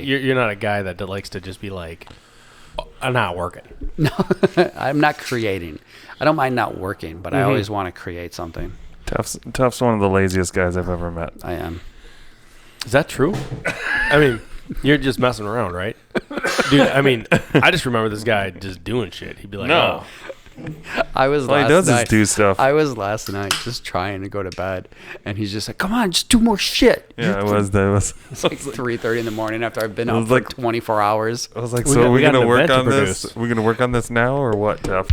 You're not a guy that likes to just be like, oh, I'm not working. No, I'm not creating. I don't mind not working, but I always want to create something. Tefft's one of the laziest guys I've ever met. I am. Is that true? I mean, you're just messing around, right? Dude, I mean, I just remember this guy just doing shit. He'd be like, No. I was All he does is do stuff. I was last night just trying to go to bed, and he's just like, "Come on, just do more shit." Yeah, it was. It's like 3:30 in the morning after I've been It up was for like- 24 hours. I was like, We so got- are we we got going an to work event on to this? produce. We're going to work on this now or what, Tefft?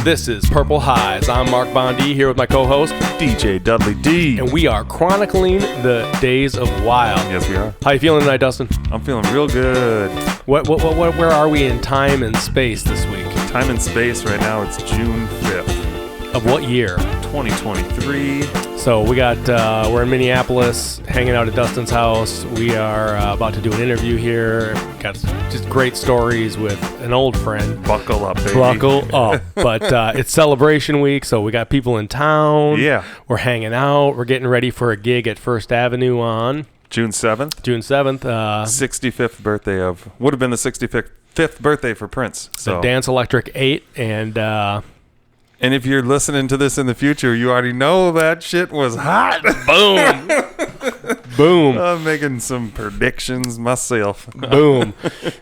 This is Purple Highs. I'm Mark Bondi here with my co-host, DJ Dudley D. and we are chronicling the days of Wild. Yes, we are. How you feeling tonight, Dustin? I'm feeling real good. Where are we in time and space this week? Time and space right now, it's June 5th, Of what year? 2023. So we're in Minneapolis, hanging out at Dustin's house. We are about to do an interview here. Got just great stories with an old friend. Buckle up, baby. Buckle up. But it's celebration week, so we got people in town. Yeah. We're hanging out. We're getting ready for a gig at First Avenue on June 7th. June 7th. 65th birthday would have been the 65th birthday for Prince. The So, Dance Electric 8. and if you're listening to this in the future, you already know that shit was hot. Boom. Boom. I'm making some predictions myself. Boom.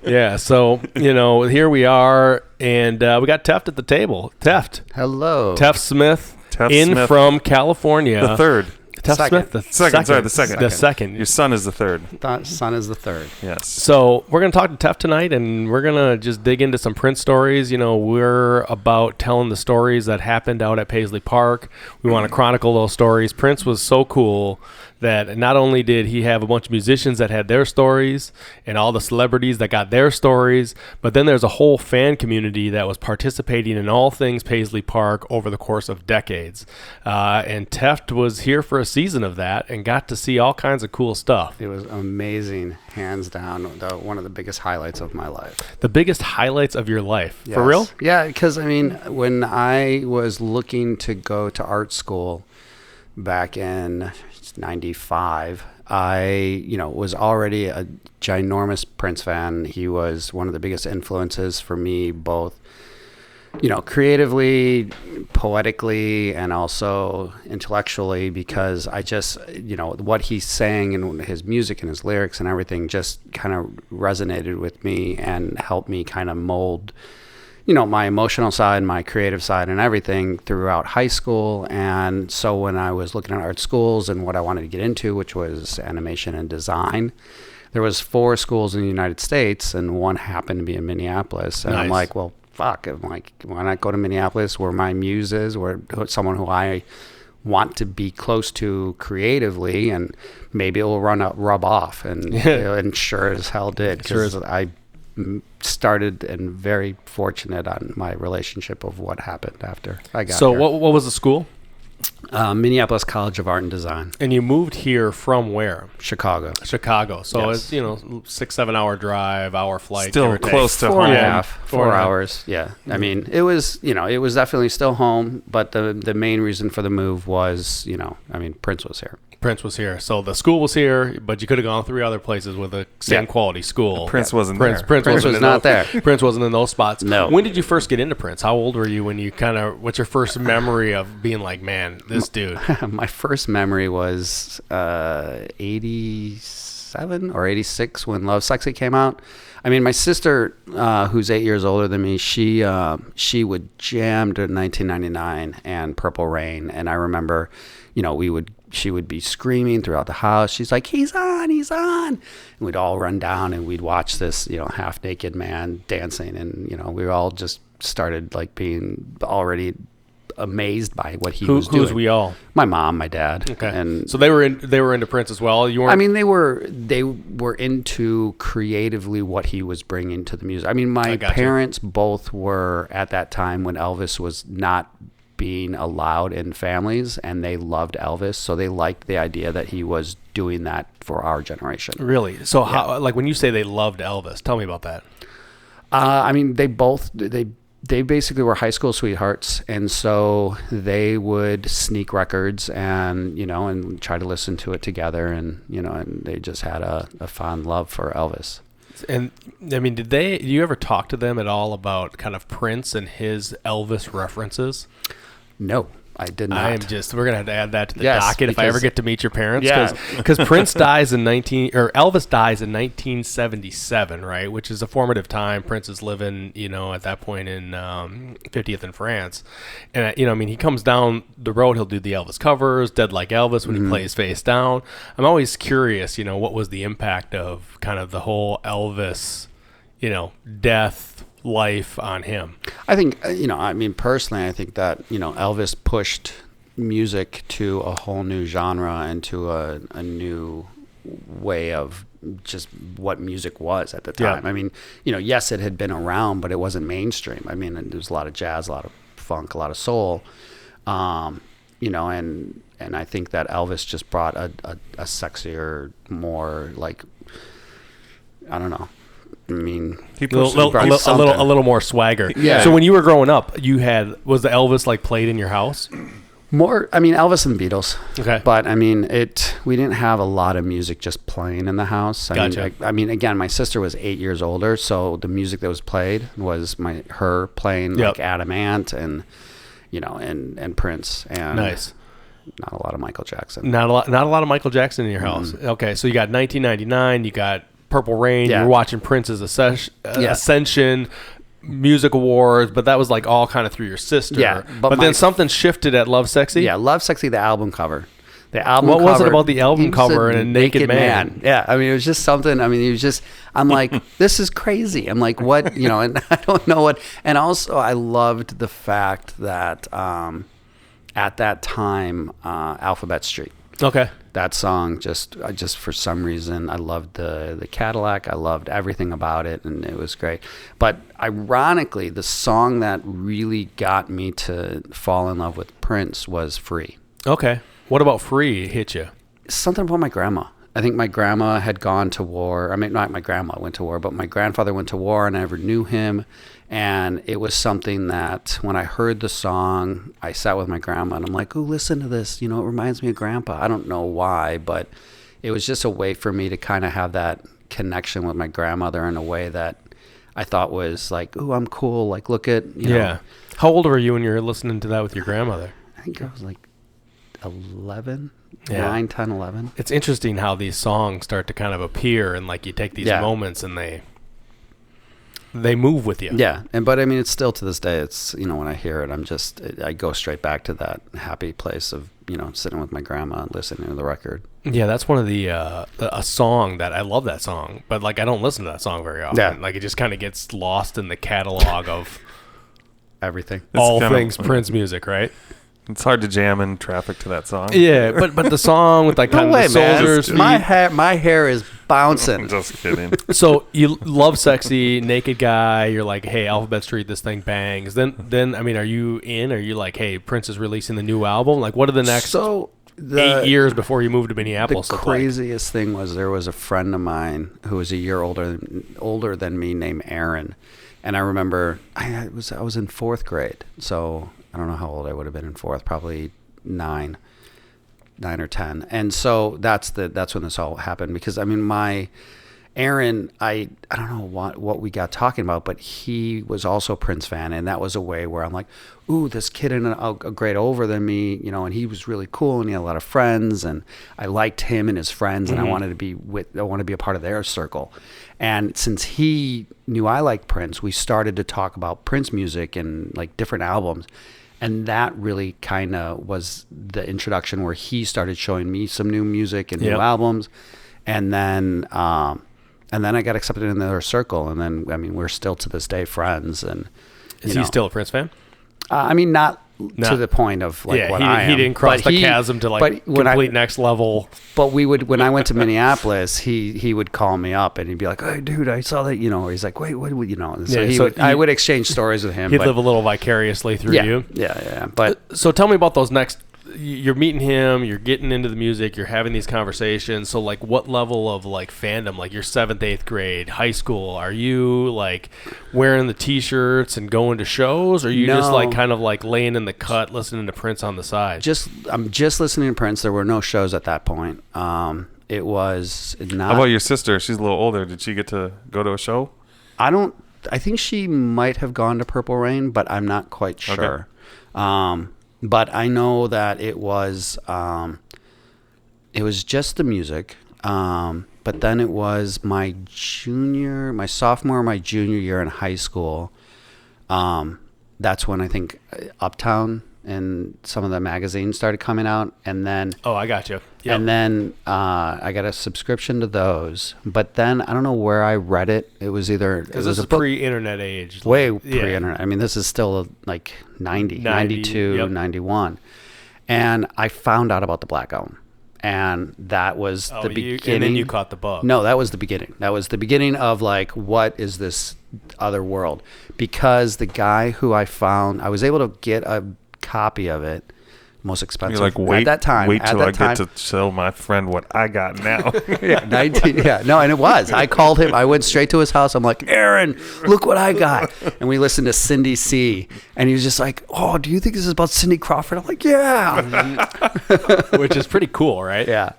Yeah, so, here we are, and we got Tefft at the table. Tefft. Hello. Tefft Smith, Tefft in Smith, from California. the third. Tefft Second. Smith, the Second, sorry, the second. The second. Your son is the third. Son is the third. Yes. So we're going to talk to Tefft tonight, and we're going to just dig into some Prince stories. We're about telling the stories that happened out at Paisley Park. We want to chronicle those stories. Prince was so cool that not only did he have a bunch of musicians that had their stories and all the celebrities that got their stories, but then there's a whole fan community that was participating in all things Paisley Park over the course of decades. And Tefft was here for a season of that and got to see all kinds of cool stuff. It was amazing, hands down. One of the biggest highlights of my life. The biggest highlights of your life. Yes. For real? Yeah, because when I was looking to go to art school back in 95, I was already a ginormous Prince fan. He was one of the biggest influences for me, both creatively, poetically, and also intellectually, because I just what he's saying and his music and his lyrics and everything just kind of resonated with me and helped me kind of mold my emotional side, my creative side, and everything throughout high school. And so when I was looking at art schools and what I wanted to get into, which was animation and design, there was 4 schools in the United States, and one happened to be in Minneapolis. And Nice. I'm like, well, fuck. I'm like, why not go to Minneapolis, where my muse is, where someone who I want to be close to creatively, and maybe it will rub off. And and sure as hell did, because I started and very fortunate on my relationship of what happened after I got So here. what was the school? Minneapolis College of Art and Design, And you moved here from where? Chicago. Chicago. So Yes. it's 6-7 hour drive, hour flight. Still give or take. close to 4 and a home. half, 4 hours. Yeah. I mean, it was definitely still home, but the main reason for the move was, Prince was here. Prince was here. So the school was here, but you could have gone 3 other places with the same quality school. Prince wasn't Prince there. Prince was wasn't not there. Prince wasn't in those spots. No. When did you first get into Prince? How old were you when you what's your first memory of being like, man, this dude? My first memory was 87 or 86 when Love Sexy came out. I mean, my sister, who's 8 years older than me, she would jam to 1999 and Purple Rain, and I remember, she would be screaming throughout the house. She's like, he's on. And we'd all run down and we'd watch this, half naked man dancing, and we were all just started like being already amazed by what he was doing. Who's we all? My mom, my dad. Okay. And so they were into Prince as well. You weren't. I mean, they were into creatively what he was bringing to the music. I mean, my parents both were at that time when Elvis was not being allowed in families, and they loved Elvis, so they liked the idea that he was doing that for our generation. Really? So how, like when you say they loved Elvis, tell me about that. I mean, they basically were high school sweethearts, and so they would sneak records and, and try to listen to it together, and, and they just had a fond love for Elvis. And, I mean, did you ever talk to them at all about kind of Prince and his Elvis references? No. I did not. We're going to have to add that to the docket if I ever get to meet your parents. Yeah. Because Elvis dies in 1977, right? Which is a formative time. Prince is living, at that point in 50th in France. And, he comes down the road, he'll do the Elvis covers, Dead Like Elvis when he plays Face Down. I'm always curious, what was the impact of kind of the whole Elvis, death, life on him. I think, personally, I think that, Elvis pushed music to a whole new genre and to a new way of just what music was at the time. Yeah. I mean, yes, it had been around, but it wasn't mainstream. I mean, there was a lot of jazz, a lot of funk, a lot of soul, and I think that Elvis just brought a sexier, more like, I don't know. I mean, a little more swagger. Yeah. So when you were growing up, was the Elvis like played in your house? More, Elvis and the Beatles. Okay. But we didn't have a lot of music just playing in the house. Gotcha. Again, my sister was 8 years older, so the music that was played was her playing like Adam Ant and Prince and nice. Not a lot of Michael Jackson. Not a lot of Michael Jackson in your house. Okay, so you got 1999. You got Purple Rain. Yeah. You're watching Prince's Ascension, Music Awards, but that was like all kind of through your sister. Yeah, but then something shifted at Love Sexy. Yeah, Love Sexy, the album cover. What was it about the album cover and a naked man? Yeah, it was just something. I'm like, this is crazy. I'm like, what? And I don't know what. And also, I loved the fact that at that time, Alphabet Street. Okay. That song just for some reason I loved the Cadillac. I loved everything about it, and it was great. But ironically, the song that really got me to fall in love with Prince was Free. Okay. What about Free hit you? Something about my grandma. I think my grandma had gone to war. I mean, not my grandma went to war, but my grandfather went to war, and I never knew him. And it was something that when I heard the song, I sat with my grandma, and I'm like, "Oh, listen to this. It reminds me of Grandpa." I don't know why, but it was just a way for me to kind of have that connection with my grandmother in a way that I thought was like, "Oh, I'm cool. Like, look at Yeah. How old were you when you were listening to that with your grandmother? I think I was like 11. Yeah. 9, 10, 11. It's interesting how these songs start to kind of appear, and like you take these moments and they move with you. Yeah. But it's still to this day, it's, when I hear it, I go straight back to that happy place of, sitting with my grandma and listening to the record. Yeah. That's one of a song that I love that song, but like, I don't listen to that song very often. Yeah. Like it just kind of gets lost in the catalog of everything. All things Prince music, right? It's hard to jam in traffic to that song. Yeah, but the song with like kind of the soldiers. My hair is bouncing. I'm just kidding. So you Love Sexy, Naked Guy. You're like, hey, Alphabet Street, this thing bangs. Then I mean, are you in? Are you like, hey, Prince is releasing the new album? Like, what are the next 8 years before you move to Minneapolis? The craziest thing was there was a friend of mine who was a year older than me named Aaron, and I remember I was in 4th grade, so. I don't know how old I would have been in 4th, probably 9 or 10. And so that's when this all happened, because my Aaron, I don't know what we got talking about, but he was also a Prince fan, and that was a way where I'm like, ooh, this kid in a grade over than me, and he was really cool, and he had a lot of friends, and I liked him and his friends, and I wanted to be a part of their circle. And since he knew I liked Prince, we started to talk about Prince music and like different albums. And that really kind of was the introduction where he started showing me some new music and new albums. And then I got accepted in their circle. And then, we're still to this day friends. And Is he still a Prince fan? I mean, not to the point of like what I am. He didn't cross the chasm to like complete next level. But when I went to Minneapolis, he would call me up and he'd be like, "Hey, dude, I saw that," or he's like, "Wait, what would you know?" And so I would exchange stories with him. He'd live a little vicariously through you. Yeah. But so tell me about those next. You're meeting him, you're getting into the music, you're having these conversations. So like what level of like fandom, like your 7th, 8th grade, high school, are you like wearing the t-shirts and going to shows? Or are you just like kind of like laying in the cut, listening to Prince on the side? I'm just listening to Prince. There were no shows at that point. It was not. How about your sister? She's a little older. Did she get to go to a show? I think she might have gone to Purple Rain, but I'm not quite sure. Okay. But I know that it was just the music. But then it was my sophomore, my junior year in high school. That's when I think Uptown and some of the magazines started coming out. And then I got you. Yep. And then I got a subscription to those. But then I don't know where I read it. It was either because this is pre-internet age, way pre-internet. I mean, this is still like 92, yep. 91. And I found out about the Black Album. And that was the beginning. And then you caught the bug. No, that was the beginning. That was the beginning of like, what is this other world? Because the guy who I found, I was able to get a copy of it, most expensive. You're like, wait, at that time. Wait till I get to tell my friend what I got now. And it was. I called him. I went straight to his house. I'm like, Aaron, look what I got. And we listened to Cindy C. And he was just like, oh, do you think this is about Cindy Crawford? I'm like, yeah. Which is pretty cool, right? Yeah.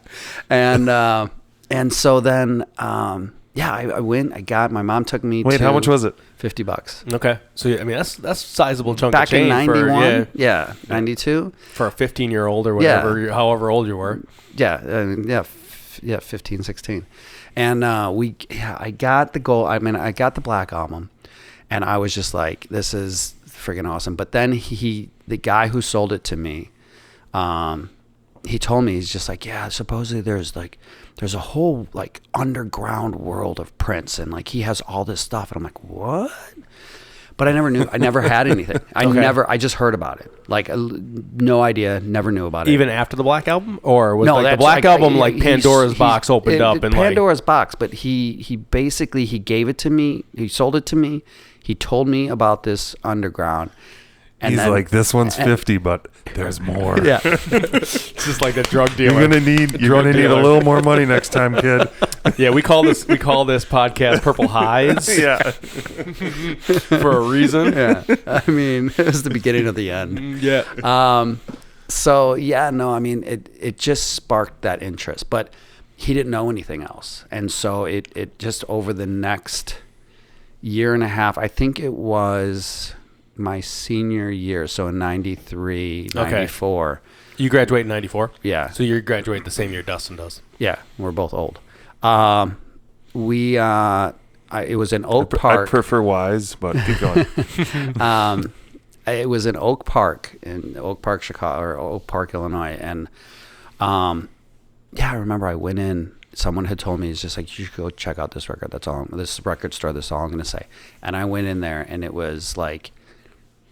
And so then, I went. I got. My mom took me. Wait, how much was it? $50. Okay, so I mean that's a sizable chunk Back of change in 91. for 92 for a 15-year-old or whatever, however old you were. 15, 16, and I got the gold. I mean, I got the Black Album, and I was just like, this is freaking awesome. But then the guy who sold it to me, he told me, he's just like, yeah, supposedly there's a whole like underground world of Prince, and like he has all this stuff. And I'm like, what? But I never knew. I never had anything. I just heard about it. Like no idea, never knew about it. Even after the Black Album? Or was the Black Album like Pandora's box opened up? And Pandora's box, but he basically, he gave it to me. He sold it to me. He told me about this underground. And he's like, this one's 50, but there's more. Yeah. It's just like a drug dealer. You're gonna need a little more money next time, kid. Yeah, we call this podcast Purple Highs. Yeah. For a reason. Yeah. I mean, it was the beginning of the end. Yeah. So I mean, it just sparked that interest, but he didn't know anything else. And so it just over the next year and a half, I think it was my senior year, so in 93, 94. Okay. You graduate in 94? Yeah. So you graduate the same year Dustin does? Yeah, we're both old. It was in Oak Park. I prefer Wise, but keep going. It was in Oak Park, Chicago, or Oak Park, Illinois. And I remember I went in. Someone had told me, it's just like, you should go check out this record. This record store, that's all I'm going to say. And I went in there, and it was like,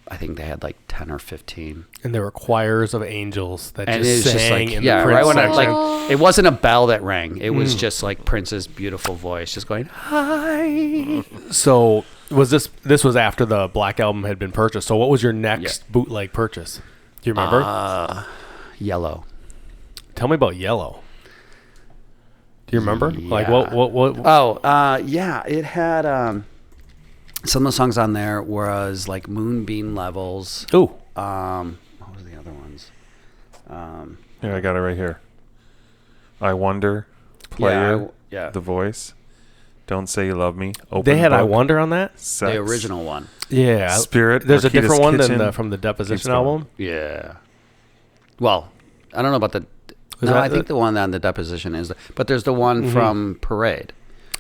I think they had like 10 or 15. And there were choirs of angels that and just sang just like, in the Prince section. It wasn't a bell that rang. It was just like Prince's beautiful voice just going, hi. So was this was after the Black Album had been purchased. So what was your next bootleg purchase? Do you remember? Yellow. Tell me about Yellow. Do you remember? Yeah. Like what? Oh, it had some of the songs on there was like Moonbeam Levels. Ooh. What was the other ones? Here, I got it right here. I Wonder, Player, The Voice, Don't Say You Love Me, Open They had Book, I Wonder on that? Sex, the original one. Yeah. Spirit. There's Marquita's a different one Kitchen. than from the Deposition album? Yeah. Well, I don't know about the... I think the one on the Deposition is... But there's the one from Parade.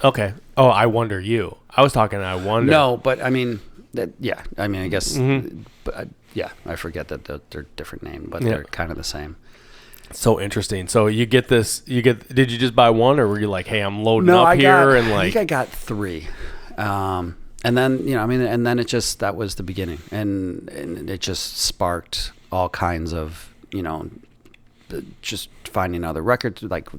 Okay. Oh, I Wonder You. I was talking I Wonder. No, but I mean... I guess... But, I forget that they're different names, but they're kind of the same. So interesting. So you get this... Did you just buy one, or were you like, hey, I'm loading up here? I think I got 3. And And then, and then that was the beginning, and it just sparked all kinds of, just finding other records, like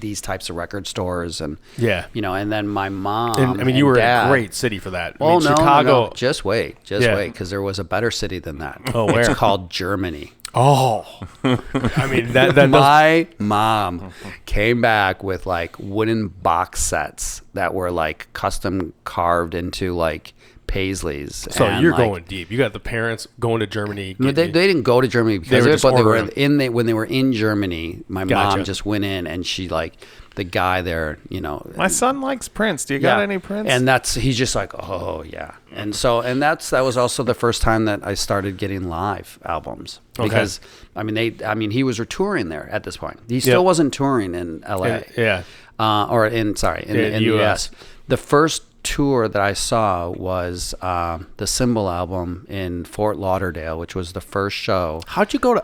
these types of record stores, and and then my mom. And you were in a great city for that. Chicago. No. Just wait, because there was a better city than that. Oh, where? It's called Germany. Oh, my mom came back with like wooden box sets that were like custom carved into like Paisleys. So you're going deep. You got the parents going to Germany. No, they didn't go to Germany because when they were in Germany. My mom just went in, and she like the guy there. My son likes Prince. Do you got any Prince? And he's just like, oh yeah. And so that was also the first time that I started getting live albums because he was touring there at this point. He still wasn't touring in LA. In the US. The first tour that I saw was the Symbol album in Fort Lauderdale, which was the first show. How'd you go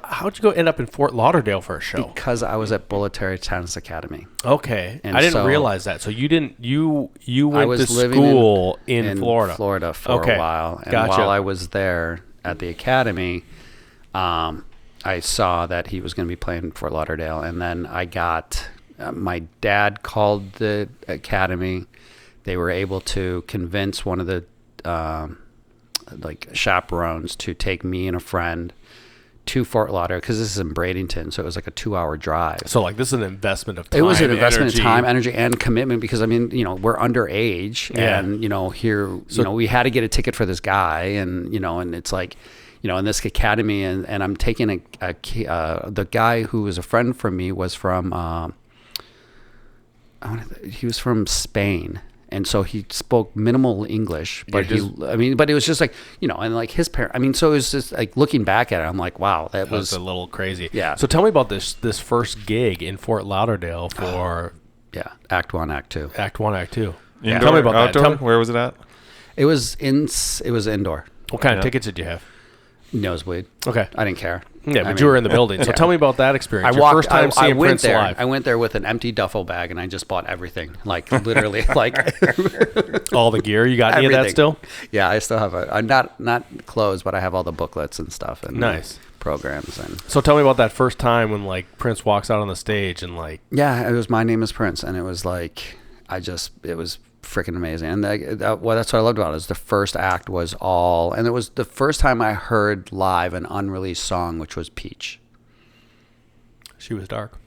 end up in Fort Lauderdale for a show? Because I was at Bulletary Tennis Academy. Okay, and I didn't realize that. So you didn't you went to school in Florida for a while, and while I was there at the academy, I saw that he was going to be playing in Fort Lauderdale, and then I got my dad called the academy. They were able to convince one of the chaperones to take me and a friend to Fort Lauderdale, because this is in Bradenton, so it was like a 2-hour drive. So like this is an investment of time. It was an investment of time, energy, and commitment, because we're underage, and we had to get a ticket for this guy, and and it's like, in this academy, and I'm taking the guy who was a friend from me was from he was from Spain. And so he spoke minimal English, but but it was just like, and like his parents, so it was just like looking back at it, I'm like, wow, that was a little crazy. Yeah. So tell me about this first gig in Fort Lauderdale for Act 1, Act 2. Act 1, Act 2. Indoor, tell me about outdoor? That. Where was it at? It was indoor. What kind of tickets did you have? Nosebleed. Okay. I didn't care. Yeah, but you were in the building. So tell me about that experience. Your first time seeing Prince live. I went there with an empty duffel bag, and I just bought everything. Like literally, like all the gear. You got any of that still? Yeah, I still have not clothes, but I have all the booklets and stuff and nice programs. And so tell me about that first time when like Prince walks out on the stage and like. Yeah, it was My Name Is Prince, and it was like it was freaking amazing. And that's what I loved about it, is the first act was and it was the first time I heard live an unreleased song, which was Peach. She was dark.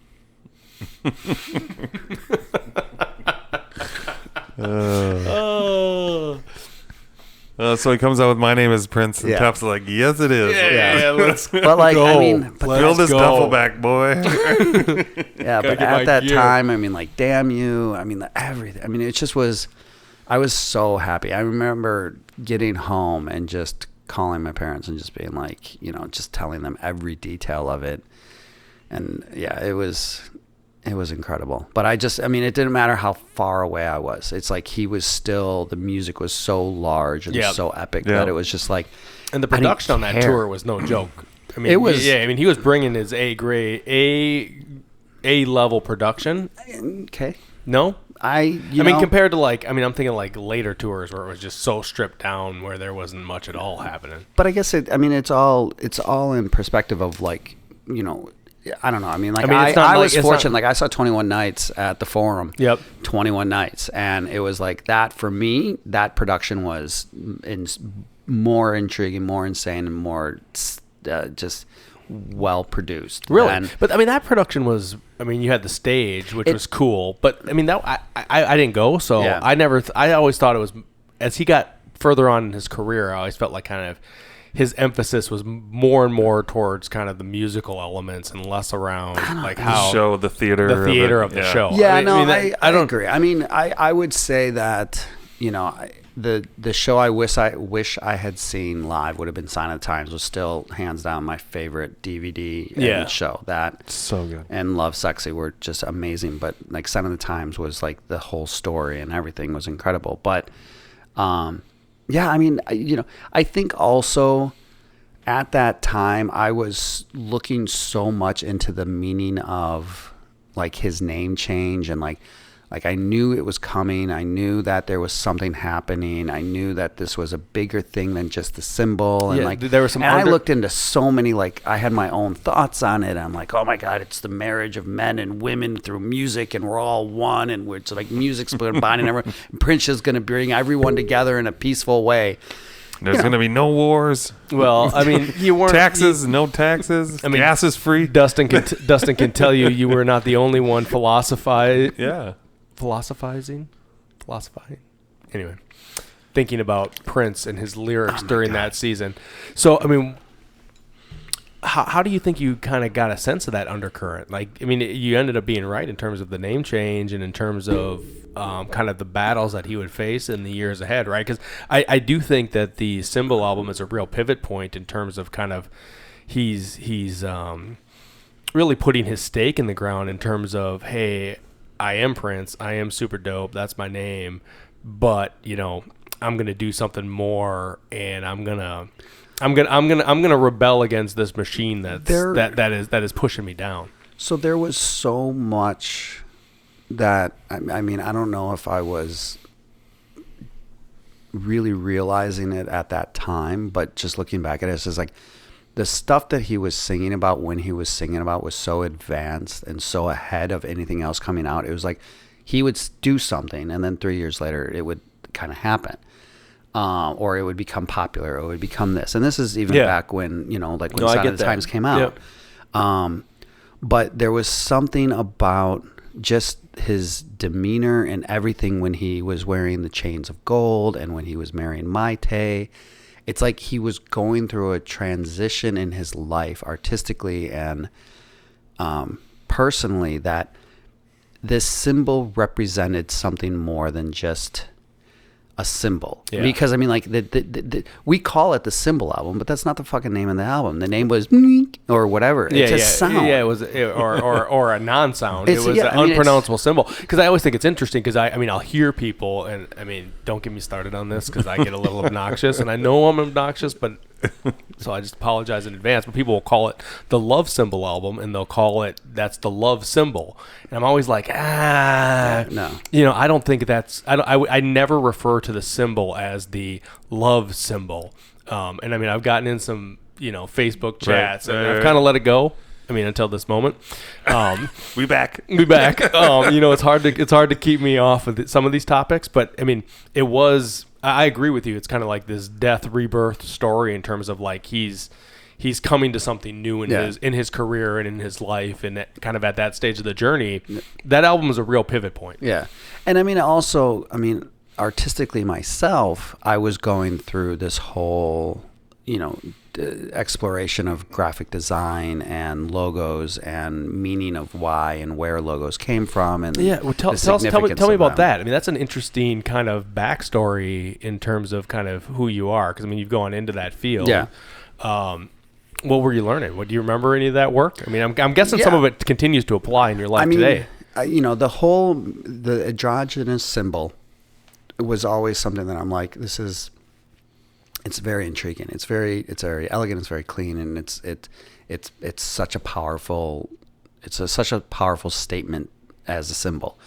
So he comes out with My Name Is Prince, and Tefft's like, yes, it is. Yeah, let's but like, go. Fill this duffel back, boy. Yeah, but at that time, like, damn you. Everything. It just was, I was so happy. I remember getting home and just calling my parents and just being like, just telling them every detail of it. And it was incredible. But it didn't matter how far away I was. It's like the music was so large and so epic that it was just like. And the production on that tour was no joke. It was. He was bringing his A level production. Okay. No? compared to I'm thinking like later tours where it was just so stripped down where there wasn't much at all happening. But I guess it's all in perspective of like, I don't know. I was fortunate. Like I saw 21 Nights at the Forum. Yep. 21 Nights, and it was like that for me. That production was more intriguing, more insane, and more just well produced. Really, but that production was. You had the stage, which was cool, but that I didn't go, so I always thought it was as he got further on in his career. I always felt like kind of. His emphasis was more and more towards kind of the musical elements and less around like how show the theater of the show. Yeah, I don't agree. I would say that the show I wish I had seen live would have been Sign of the Times. Was still hands down my favorite DVD show. That so good, and Love Sexy were just amazing. But like Sign of the Times was like the whole story and everything was incredible. But I think also at that time I was looking so much into the meaning of like his name change and like Like, I knew it was coming. I knew that there was something happening. I knew that this was a bigger thing than just the symbol. And like, there was some. And I looked into so many. Like, I had my own thoughts on it. I'm like, oh my God, it's the marriage of men and women through music, and we're all one, and it's like music's bonding everyone. Prince is going to bring everyone together in a peaceful way. There's going to be no wars. Well, I mean, you weren't no taxes. I mean, gas is free. Dustin can tell you were not the only one philosophizing. Anyway, thinking about Prince and his lyrics during that season. So, I mean, how do you think you kind of got a sense of that undercurrent? Like, I mean, you ended up being right in terms of the name change and in terms of kind of the battles that he would face in the years ahead, right? Because I do think that the Symbol album is a real pivot point in terms of kind of he's really putting his stake in the ground in terms of, hey, I am Prince, I am super dope, that's my name, but you know, I'm gonna do something more, and I'm gonna rebel against this machine that is pushing me down. So there was so much that I mean, I don't know if I was really realizing it at that time, but just looking back at it, it's just like the stuff that he was singing about when he was singing about was so advanced and so ahead of anything else coming out. It was like he would do something, and then 3 years later it would kind of happen. Or it would become popular, or it would become this. And this is even back when, you know, like when Sign of the Times came out. Yep. But there was something about just his demeanor and everything when he was wearing the chains of gold and when he was marrying Maite. It's like he was going through a transition in his life artistically and personally, that this symbol represented something more than just a symbol. Because I mean, like we call it the Symbol album, but that's not the fucking name of the album. The name was or whatever. It's a sound. Yeah, it was or a non-sound. It was an unpronounceable symbol. Because I always think it's interesting because I mean I'll hear people, and I mean, don't get me started on this because I get a little obnoxious, and I know I'm obnoxious, but so I just apologize in advance. But people will call it the Love Symbol album, and they'll call it that's the love symbol, and I'm always like, no, you know, I don't think that's. I never refer to the symbol as the love symbol, and I mean I've gotten in some, you know, Facebook chats, and I've kind of let it go. I mean, until this moment, we back. You know, it's hard to keep me off of some of these topics, but I mean, it was. I agree with you. It's kind of like this death rebirth story in terms of like he's coming to something new in his career and in his life, and kind of at that stage of the journey. That album is a real pivot point. Yeah, and I mean also, I mean artistically myself, I was going through this whole, you know, exploration of graphic design and logos and meaning of why and where logos came from, and tell me about that. I mean, that's an interesting kind of backstory in terms of kind of who you are, because I mean you've gone into that field. What were you learning? What do you remember any of that work? I mean, I'm guessing some of it continues to apply in your life today. You know, the androgynous symbol was always something that I'm like, it's very intriguing. It's very elegant. It's very clean, and it's such a powerful. Such a powerful statement as a symbol,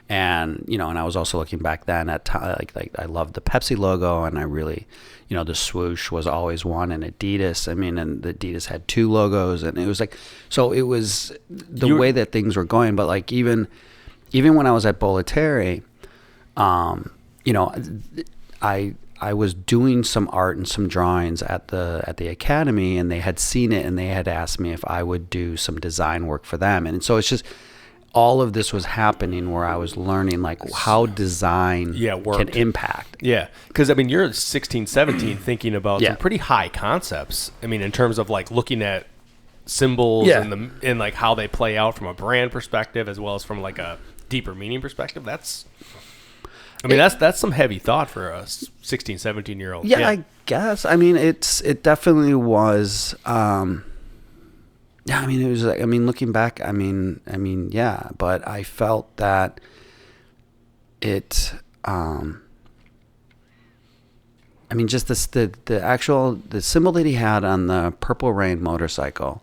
and you know. And I was also looking back then at like I loved the Pepsi logo, and I really, you know, the swoosh was always one, and Adidas. I mean, and the Adidas had two logos, and it was like, so it was the way that things were going. But like even when I was at Bollettieri, you know, I was doing some art and some drawings at the academy, and they had seen it, and they had asked me if I would do some design work for them. And so it's just all of this was happening where I was learning like how design can impact. Yeah, because I mean you're 16, 17 thinking about some pretty high concepts. I mean in terms of like looking at symbols and like how they play out from a brand perspective as well as from like a deeper meaning perspective. That's some heavy thought for a 16, 17-year-old. Yeah, I guess. I mean, it definitely was. I mean, it was like, I mean, looking back, I mean, yeah, but I felt that it, I mean, just the symbol that he had on the Purple Rain motorcycle,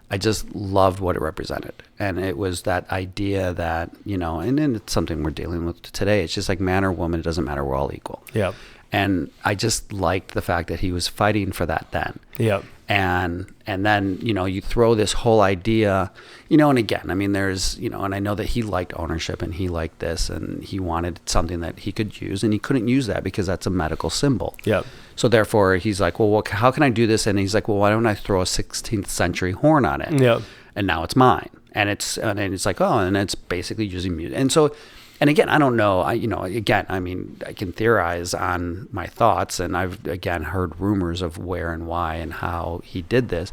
I just loved what it represented. And it was that idea that, and then it's something we're dealing with today. It's just like man or woman, it doesn't matter. We're all equal. Yeah. And I just liked the fact that he was fighting for that then. Yeah. And then, you throw this whole idea, and again, I mean, there's, and I know that he liked ownership and he liked this and he wanted something that he could use and he couldn't use that because that's a medical symbol. Yeah. So therefore he's like, well, how can I do this? And he's like, well, why don't I throw a 16th century horn on it? Yeah. And now it's mine. And it's like, oh, and it's basically using music. And so, and again, I don't know, I can theorize on my thoughts, and I've, again, heard rumors of where and why and how he did this.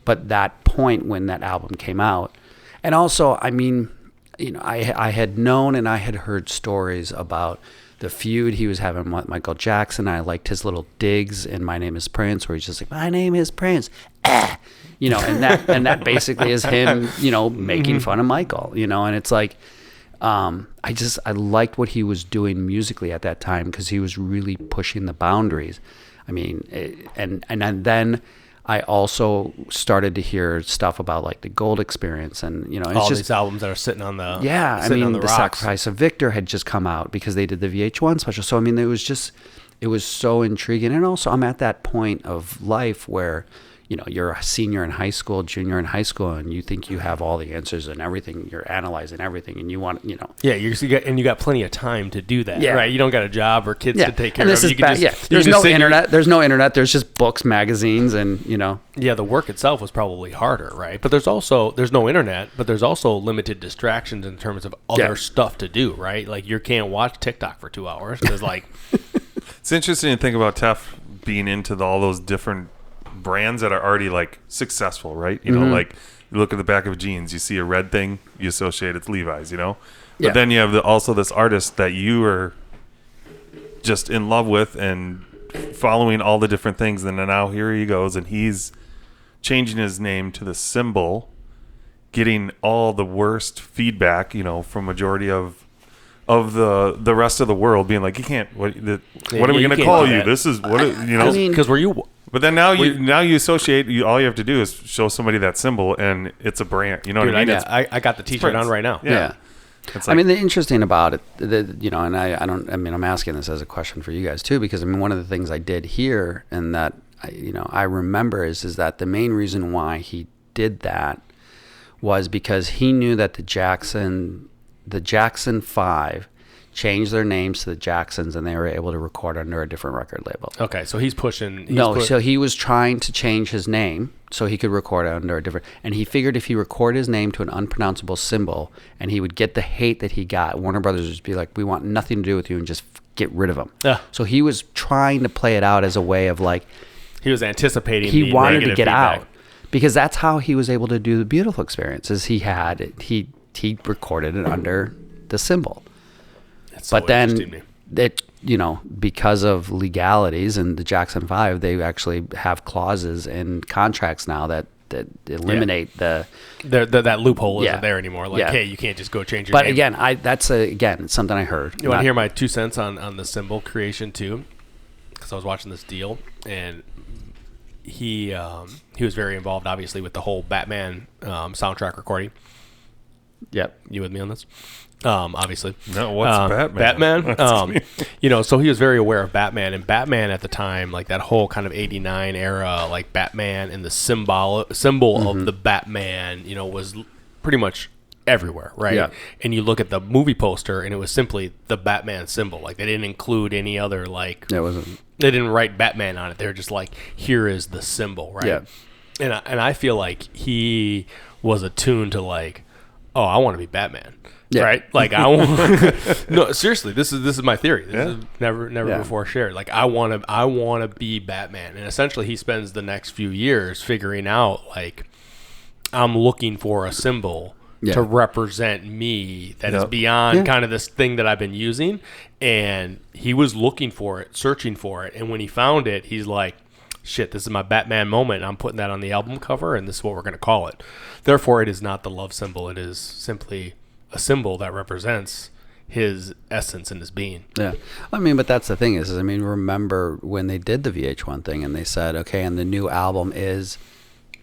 But that point when that album came out, and also, I mean, I had known and I had heard stories about the feud he was having with Michael Jackson. I liked his little digs in My Name is Prince, where he's just like, my name is Prince, and that basically is him, making fun of Michael, and it's like, I liked what he was doing musically at that time because he was really pushing the boundaries. I mean, and then I also started to hear stuff about like the Gold Experience and, it's all just these albums that are sitting on the the Sacrifice of Victor had just come out because they did the VH1 special. So, I mean, it was so intriguing. And also I'm at that point of life where, you're a senior in high school, junior in high school, and you think you have all the answers and everything. You're analyzing everything, and you want, Yeah, you got plenty of time to do that, right? You don't got a job or kids to take care and of. This is bad. There's no internet. There's no internet. There's just books, magazines, and Yeah, the work itself was probably harder, right? But there's no internet, but there's also limited distractions in terms of other stuff to do, right? Like you can't watch TikTok for 2 hours because like. It's interesting to think about Tefft being into all those different brands that are already like successful, right? Like you look at the back of jeans, you see a red thing, you associate it's Levi's, But then you have also this artist that you are just in love with and following all the different things, and then now here he goes and he's changing his name to the symbol, getting all the worst feedback, from majority of the rest of the world being like, you can't, what are we going to call you? This is what because were you. But then now you associate. All you have to do is show somebody that symbol, and it's a brand. You know what I mean? I got the T-shirt on right now. Yeah. Like, I mean, the interesting about it, and I'm asking this as a question for you guys too, because one of the things I did here, and that I remember is that the main reason why he did that was because he knew that the Jackson 5 changed their names to the Jacksons, and they were able to record under a different record label. Okay, so he's pushing. So he was trying to change his name so he could record under a different. And he figured if he recorded his name to an unpronounceable symbol, and he would get the hate that he got, Warner Brothers would just be like, "We want nothing to do with you," and just get rid of him. Yeah. So he was trying to play it out as a way of like. He was anticipating. He wanted to get feedback. out because that's how he was able to do the Beautiful Experience. Is he recorded it under the symbol. But then because of legalities and the Jackson 5, they actually have clauses in contracts now that eliminate that loophole isn't there anymore. Like, hey, you can't just go change your But name. again, it's something I heard. You want to hear my 2 cents on the symbol creation too? Because I was watching this deal, and he was very involved, obviously, with the whole Batman soundtrack recording. Yep. You with me on this? Obviously. No, what's Batman? So he was very aware of Batman, and Batman at the time, like that whole kind of 89 era, like Batman and the symbol of the Batman, was pretty much everywhere, right? Yeah. And you look at the movie poster, and it was simply the Batman symbol. Like they didn't include any other, like, it wasn't. They didn't write Batman on it. They're just like, here is the symbol, right? Yeah. And I feel like he was attuned to like, oh, I want to be Batman. Yeah. Right? Like I want no, seriously, this is my theory. This is never before shared. Like I want to be Batman. And essentially he spends the next few years figuring out like I'm looking for a symbol to represent me that is beyond kind of this thing that I've been using. And he was looking for it, searching for it. And when he found it, he's like, shit, this is my Batman moment. I'm putting that on the album cover, and this is what we're going to call it. Therefore, it is not the love symbol. It is simply a symbol that represents his essence and his being. Yeah. I mean, but that's the thing is remember when they did the VH1 thing and they said, okay, and the new album is...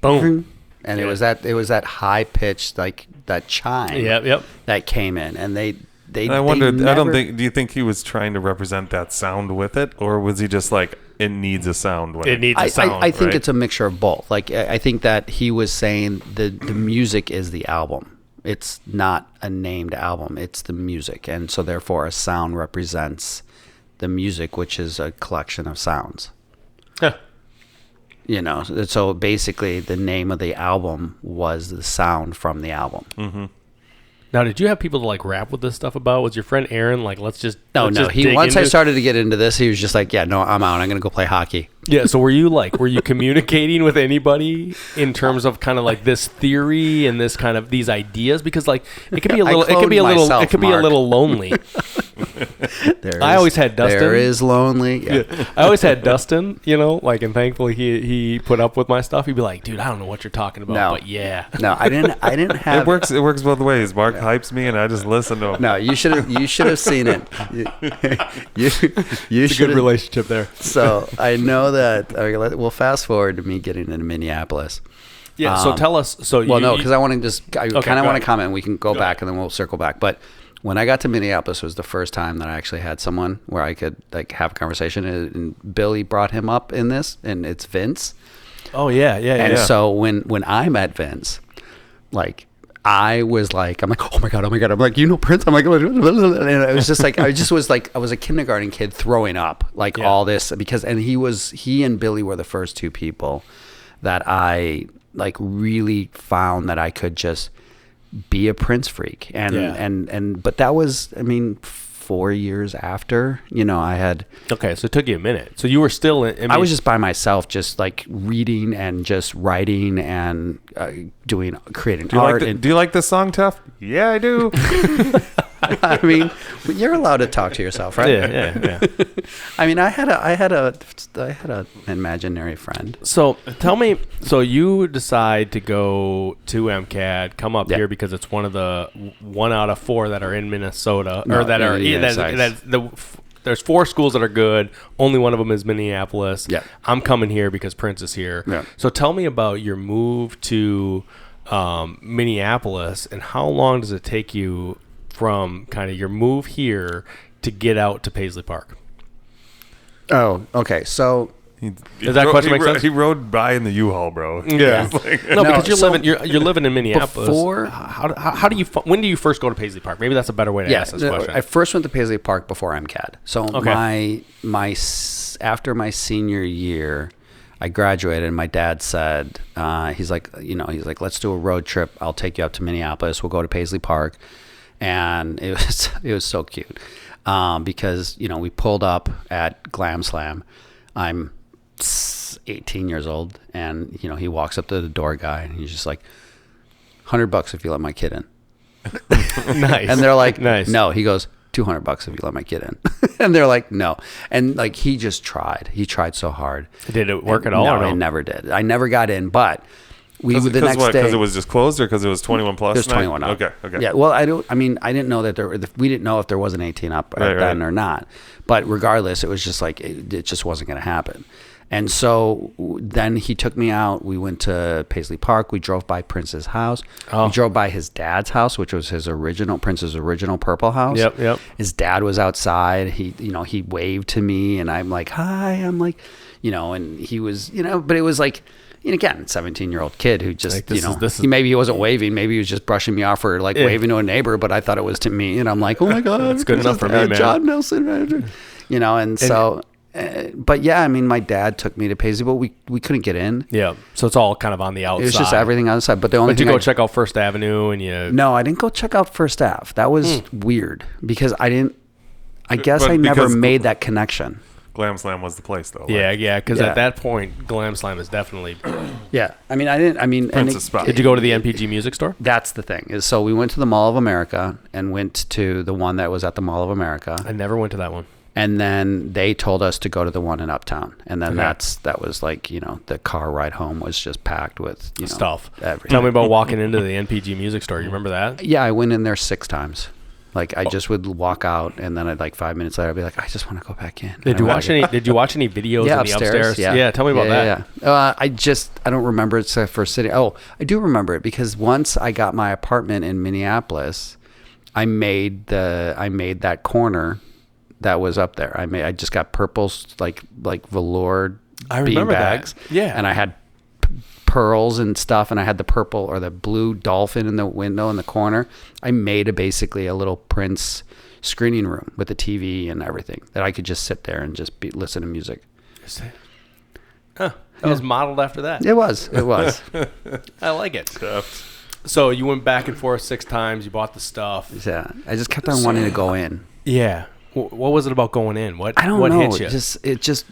Boom. and it was that high pitched, like that chime Yep. that came in, and they And I wondered. Do you think he was trying to represent that sound with it, or was he just like, it needs a sound? It needs a sound. I think right? it's a mixture of both. Like I think that he was saying the music is the album. It's not a named album. It's the music, and so therefore a sound represents the music, which is a collection of sounds. Huh. You know, so basically the name of the album was the sound from the album. Mm-hmm. Now, did you have people to like rap with this stuff about? Was your friend Aaron like, let's just No. Once I into... started to get into this, he was just like, yeah, no, I'm out. I'm going to go play hockey. Yeah. So were you communicating with anybody in terms of kind of like this theory and this kind of these ideas? Because like it could be a little, a little lonely. I always had Dustin. There is lonely. Yeah. I always had Dustin, you know, like, and thankfully he put up with my stuff. He'd be like, dude, I don't know what you're talking about, but yeah. No, I didn't have. It works both ways. Mark hypes me, and I just listen to him. No, you should have seen it. You it's a good relationship there. So I know that. We'll fast forward to me getting into Minneapolis. Yeah. So tell us. So because I want to just. I kind of want to comment. We can go back ahead. and then we'll circle back. But when I got to Minneapolis, was the first time that I actually had someone where I could like have a conversation. And Billy brought him up in this, and it's Vince. Oh yeah. And so when I met Vince, like. I'm like, oh my God. I'm like, you know Prince? I'm like, and it was just like, I was a kindergarten kid throwing up like all this because, and he and Billy were the first two people that I like really found that I could just be a Prince freak. But that was, 4 years after, I had. Okay. So it took you a minute. So you were still I was just by myself, just like reading and just writing and creating art. Do you like this song, Tefft? Yeah, I do. You're allowed to talk to yourself, right? Yeah. I had an imaginary friend. So tell me, so you decide to go to MCAD, come up here because it's one out of 4 that are in Minnesota, there's 4 schools that are good. Only one of them is Minneapolis. Yeah. I'm coming here because Prince is here. Yeah. So tell me about your move to Minneapolis, and how long does it take you from kind of your move here to get out to Paisley Park? Oh, okay. So does that question make sense? He rode by in the U-Haul, bro. Yeah. Because you're living in Minneapolis. How do you when do you first go to Paisley Park? Maybe that's a better way to ask this question. I first went to Paisley Park before MCAD. So my after my senior year, I graduated, and my dad said, he's like, let's do a road trip. I'll take you up to Minneapolis. We'll go to Paisley Park. And it was so cute because, we pulled up at Glam Slam. I'm 18 years old, and, he walks up to the door guy, and he's just like, $100 if you let my kid in. Nice. And they're like, nice. No. He goes, $200 if you let my kid in. And they're like, no. And like, he just tried. He tried so hard. Did it work at all? No, I never did. I never got in, but... Because it was just closed, or because it was 21 plus? It was 21 up. Okay. Yeah. Well, I didn't know that we didn't know if there was an 18 up then or not. But regardless, it was just like it just wasn't going to happen. And so then he took me out. We went to Paisley Park. We drove by Prince's house. Oh. We drove by his dad's house, which was Prince's original purple house. Yep. His dad was outside. He waved to me, and I'm like, hi. I'm like, and he was, but it was like. And again, 17-year-old kid who just, maybe he wasn't waving. Maybe he was just brushing me off or like waving to a neighbor, but I thought it was to me. And I'm like, oh my God. It's good enough for me, man. John Nelson. But yeah, my dad took me to Paisley, but we couldn't get in. Yeah. So it's all kind of on the outside. It was just everything outside. But the only thing you go check out First Avenue and No, I didn't go check out First Ave. That was weird because I never made that connection. Glam Slam was the place, though. Yeah, because at that point, Glam Slam is definitely... Yeah, Prince's spot. Did you go to the MPG music store? That's the thing. So we went to the Mall of America and went to the one that was at the Mall of America. I never went to that one. And then they told us to go to the one in Uptown. And then that was like, the car ride home was just packed with, stuff. Everything. Tell me about walking into the NPG music store. You remember that? Yeah, I went in there 6 times. Like I just would walk out, and then I'd like 5 minutes later, I'd be like, I just want to go back in. Did you watch any videos Yeah, in the upstairs? Yeah. Tell me about that. Yeah. I don't remember it except for sitting. Oh, I do remember it because once I got my apartment in Minneapolis, I made that corner that was up there. I just got purple like velour bean bags. Yeah. And I had pearls and stuff, and I had the purple or the blue dolphin in the window in the corner. I made basically a little Prince screening room with a TV and everything that I could just sit there and just listen to music. That was modeled after that. It was. I like it. So you went back and forth 6 times. You bought the stuff. Yeah, I just kept on wanting to go in. Yeah. What was it about going in? I don't know. Hit you? It just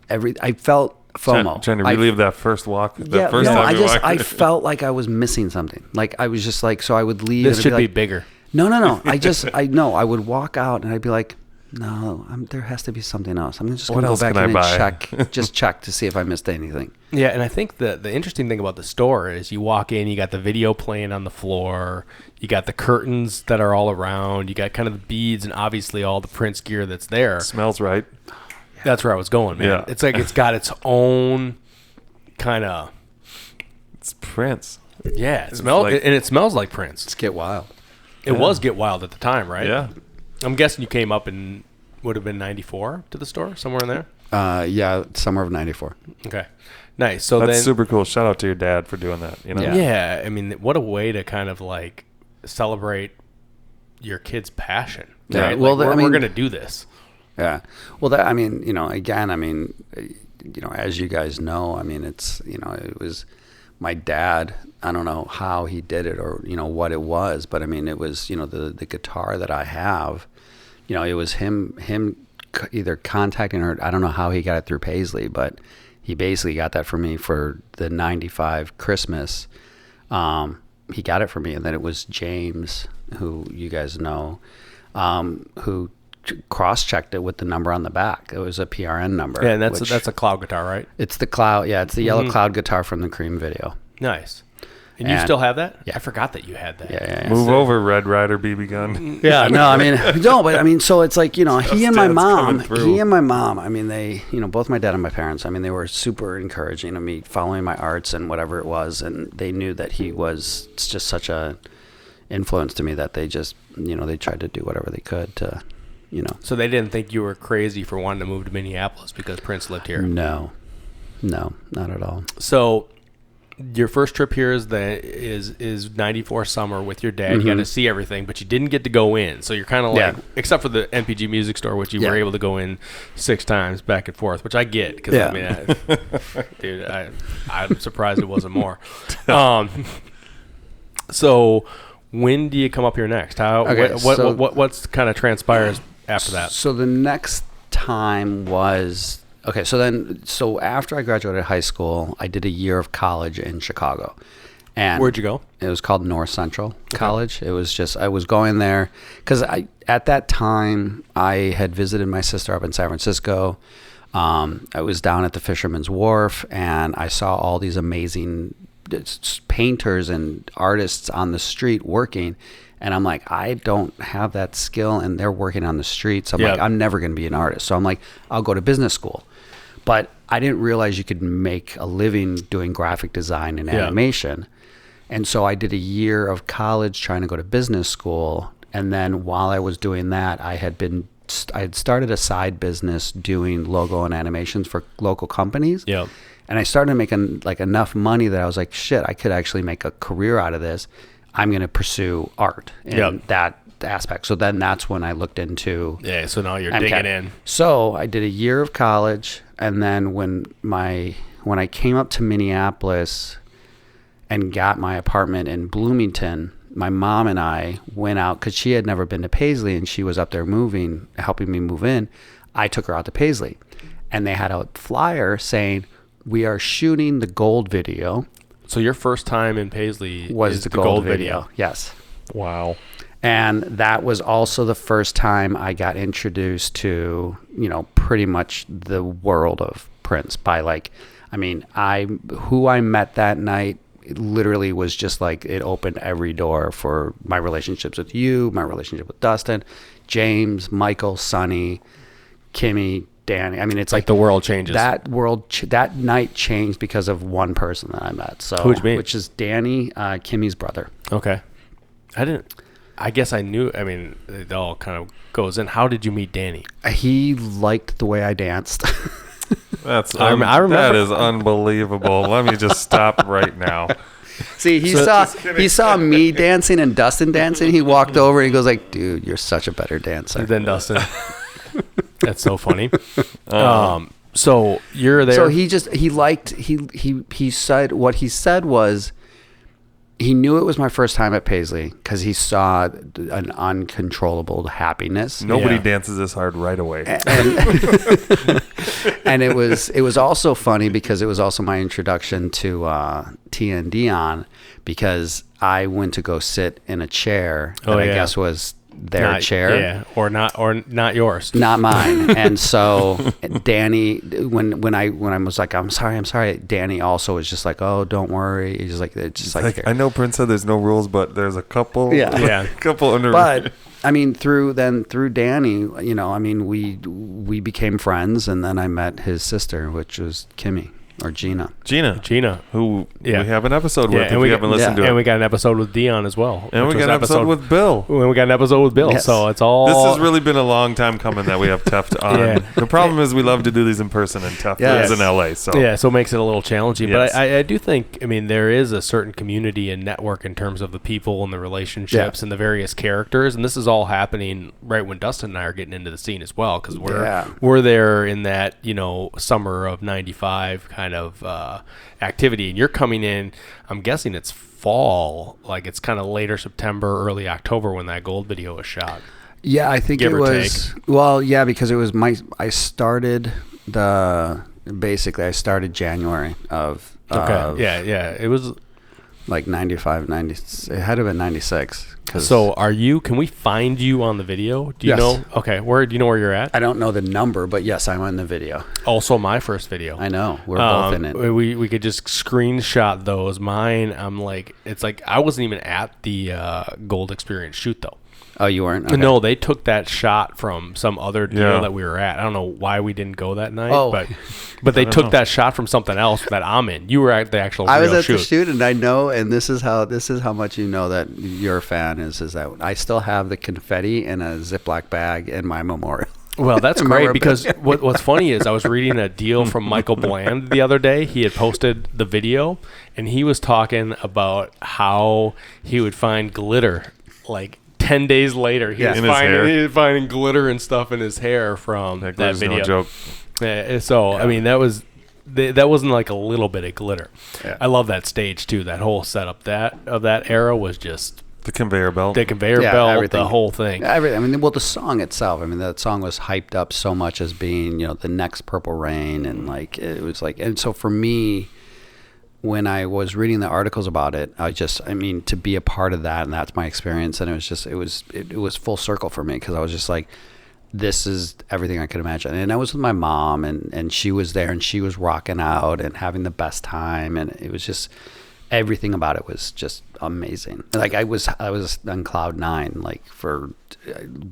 I felt FOMO. Trying to relive that first walk. I felt like I was missing something. Like I was just like, so I would leave. This should be like, bigger. No. I would walk out and I'd be like, no, there has to be something else. I'm just going to go back in and check to see if I missed anything. Yeah, and I think the interesting thing about the store is you walk in, you got the video playing on the floor, you got the curtains that are all around, you got kind of the beads and obviously all the Prince gear that's there. Smells right. That's where I was going, man. Yeah. It's like it's got its own kind of... It's Prince. Yeah, it smells like Prince. It's Get Wild. It was Get Wild at the time, right? Yeah. I'm guessing you came up in, would have been 94 to the store, somewhere in there? Yeah, summer of 94. Okay. Nice. So that's super cool. Shout out to your dad for doing that. You know? Yeah. I mean, what a way to kind of like celebrate your kid's passion. Yeah. Right? Well, like, we're going to do this. Yeah. Well, as you guys know, I mean, it was my dad. I don't know how he did it or, what it was, but I mean, it was, the guitar that I have, it was him either contacting or I don't know how he got it through Paisley, but he basically got that for me for the 95 Christmas. He got it for me. And then it was James, who you guys know, who cross-checked it with the number on the back. It was a PRN number. Yeah, and that's a cloud guitar, right? It's the cloud. Yeah, it's the yellow cloud guitar from the Cream video. Nice. And you still have that? Yeah. I forgot that you had that. Yeah. Move over, Red Rider BB gun. Yeah, no, I mean, so it's like, he and my mom, I mean, they, both my dad and my parents, I mean, they were super encouraging of me following my arts and whatever it was. And they knew that he was just such a influence to me that they just, they tried to do whatever they could to, So they didn't think you were crazy for wanting to move to Minneapolis because Prince lived here? No, not at all. So your first trip here is 94 summer with your dad. You got to see everything, but you didn't get to go in. So you're kind of like, except for the NPG music store, which you were able to go in 6 times back and forth, which I get because I mean, dude, I'm surprised it wasn't more. So when do you come up here next? What's kind of transpires after that? So the next time was so after I graduated high school, I did a year of college in Chicago. And where'd you go? It was called North Central College. It was just, I was going there because at that time I had visited my sister up in San Francisco. I was down at the Fisherman's Wharf and I saw all these amazing painters and artists on the street working. And I'm like, I don't have that skill and they're working on the streets. I'm like, I'm never going to be an artist. So I'm like, I'll go to business school. But I didn't realize you could make a living doing graphic design and animation. And so I did a year of college trying to go to business school. And then while I was doing that, I had started a side business doing logo and animations for local companies. Yeah. And I started making like enough money that I was like, shit, I could actually make a career out of this. I'm going to pursue art in that aspect. So then that's when I looked into so now you're MCAD. digging in. So I did a year of college, and then when I came up to Minneapolis and got my apartment in Bloomington, my mom and I went out because she had never been to Paisley and she was up there helping me move in. I took her out to Paisley, and they had a flyer saying, "We are shooting the Gold video." So your first time in Paisley was the Gold video. Yes. Wow. And that was also the first time I got introduced to, pretty much the world of Prince by who I met that night it literally was just like it opened every door for my relationships with you, my relationship with Dustin, James, Michael, Sonny, Kimmy, Danny. I mean, it's like the world changes. That night changed because of one person that I met. So which is Danny, Kimmy's brother. Okay. I guess I knew. I mean, it all kind of goes in. How did you meet Danny? He liked the way I danced. I remember. That is unbelievable. Let me just stop right now. See, he saw me dancing and Dustin dancing. He walked over and he goes like, "Dude, you're such a better dancer than Dustin." That's so funny. So you're there. So he said what he said was he knew it was my first time at Paisley because he saw an uncontrollable happiness. Nobody dances this hard right away. And it was also funny because it was also my introduction to Tia and Dion, because I went to go sit in a chair that I guess was their chair, or not yours, not mine. And so Danny, when I was like, I'm sorry, Danny also was just like, oh, don't worry. He's just like, it's just like I know Prince said there's no rules, but there's a couple, couple under. But I mean, through Danny, you know, I mean, we became friends, and then I met his sister, which was Kimmy. Or Gina, who we have an episode with. If we haven't listened to it, and we got an episode with Dion as well, and we got an episode with Bill. And we got an episode with Bill. Yes. So it's all. This has really been a long time coming that we have Tefft on. The problem is we love to do these in person, and Tefft lives in LA. So so it makes it a little challenging. Yes. But I do think, I mean, there is a certain community and network in terms of the people and the relationships and the various characters, and this is all happening right when Dustin and I are getting into the scene as well, because we're there in that, you know, summer of '95 kind of activity, and you're coming in, I'm guessing it's fall, like it's kind of later September, early October when that gold video was shot. Yeah, I think it was take. Well, yeah, because it was I started January of it was like 95, 90, it had to have been 96. So can we find you on the video? Do you know? Okay, do you know where you're at? I don't know the number, but yes, I'm on the video. Also my first video. I know. We're both in it. We could just screenshot those. Mine, it's like I wasn't even at the Gold Experience shoot though. Oh, you weren't? Okay. No, they took that shot from some other deal that we were at. I don't know why we didn't go that night, but they took that shot from something else that I'm in. You were at the actual I was at shoot. the shoot, and I know, and this is how much you know that you're a fan is that I still have the confetti in a Ziploc bag in my memorial. Well, that's great, because what's funny is I was reading a deal from Michael Bland the other day. He had posted the video, and he was talking about how he would find glitter like 10 days later. He was finding glitter and stuff in his hair from that video. No joke. I mean, that wasn't like a little bit of glitter. Yeah. I love that stage too. That whole setup of that era was just the conveyor belt, everything. The whole thing. Everything. I mean, well, the song itself. I mean, that song was hyped up so much as being, you know, the next Purple Rain, and like it was like, and so for me, when I was reading the articles about it, to be a part of that, and that's my experience, and it was full circle for me, because I was just like, this is everything I could imagine. And I was with my mom, and she was there, and she was rocking out and having the best time, and it was just, everything about it was just amazing. Like I was on cloud nine, like for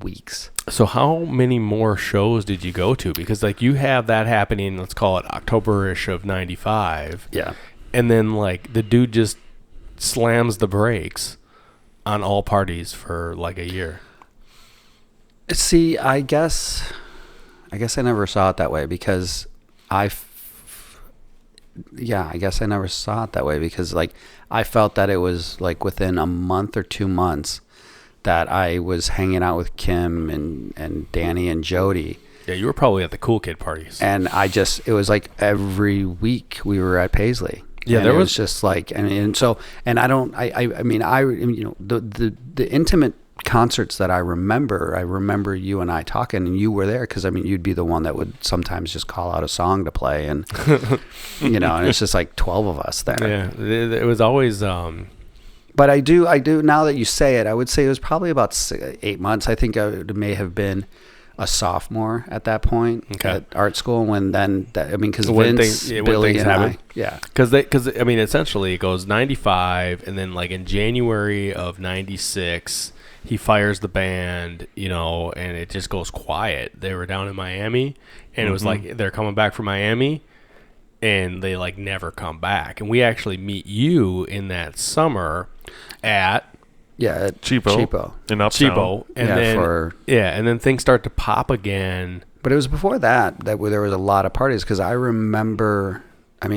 weeks. So how many more shows did you go to? Because like you have that happening, let's call it October-ish of '95. Yeah. And then like the dude just slams the brakes on all parties for like a year. See, I guess I never saw it that way, because I guess I never saw it that way, because like I felt that it was like within a month or 2 months that I was hanging out with Kim and Danny and Jody. Yeah, you were probably at the cool kid parties. And it was like every week we were at Paisley. Yeah, there was just like, the intimate concerts that I remember you and I talking, and you were there, because I mean, you'd be the one that would sometimes just call out a song to play, and you know, and it's just like 12 of us there. Yeah, it was always. But I do now that you say it, I would say it was probably about 8 months. I think it may have been a sophomore at that point at art school. Because when Vince, Billy, and I, because I mean, essentially it goes 95, and then like in January of 96, he fires the band, you know, and it just goes quiet. They were down in Miami, and it was like they're coming back from Miami, and they like never come back. And we actually meet you in that summer at Cheapo in Uptown. Cheapo, and then things start to pop again. But it was before that there was a lot of parties, because I remember he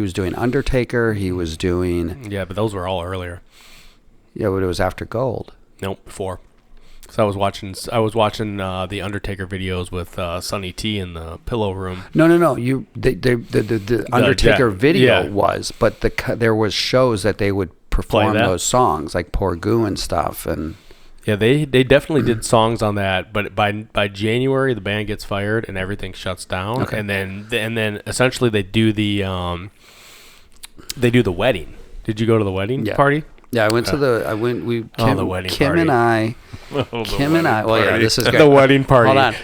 was doing Undertaker, he was doing but those were all earlier. Yeah, but it was after Gold. Nope, before. So I was watching the Undertaker videos with Sonny T in the pillow room. No. The Undertaker video was, but there was shows that they would perform those songs, like Poor Goo and stuff, and they definitely did songs on that. But by January, the band gets fired and everything shuts down, and then essentially they do the wedding. Did you go to the wedding party? Yeah, I went to the wedding Kim party. And I. Kim and I. Well, yeah, this is great. The wedding party. Hold on,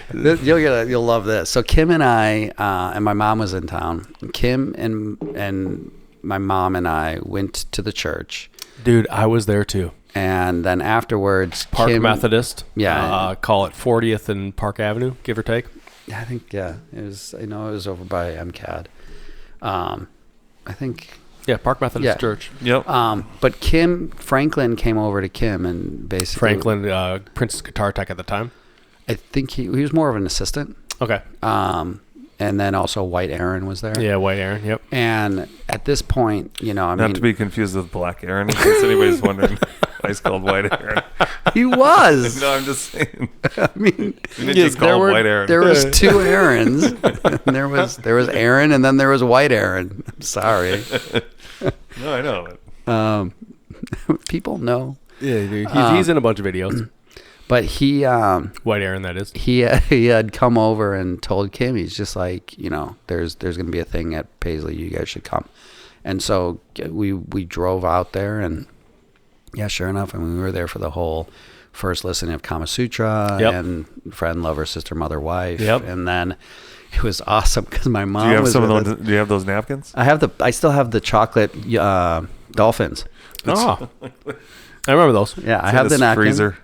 you'll love this. So Kim and I and my mom was in town. Kim and my mom and I went to the church. Dude, I was there too. And then afterwards, Park Methodist. Yeah. Call it 40th and Park Avenue, give or take. Yeah, I think it was. I know it was over by MCAD. I think. Yeah, Park Methodist Church. Yep. But Franklin came over to Kim and basically... Franklin, Prince's guitar tech at the time? I think he was more of an assistant. Okay. And then also White Aaron was there. Yeah, White Aaron, yep. And at this point, Not to be confused with Black Aaron, in case anybody's wondering. He's called White Aaron. He was. No, I'm just saying. I mean... You didn't just call him White Aaron. There was two Aarons. there was Aaron, and then there was White Aaron. I'm sorry. No, I know. People know. Yeah, dude. He's in a bunch of videos. But he... White Aaron, that is. He had come over and told Kim, he's just like, you know, there's going to be a thing at Paisley. You guys should come. And so we drove out there, and yeah, sure enough, I mean, we were there for the whole first listening of Kama Sutra and Friend, Lover, Sister, Mother, Wife. Yep. And then it was awesome because my mom do you have was some of those? Do you have those napkins? I still have the chocolate dolphins. Oh, I remember those. Yeah, I have the napkin. Freezer.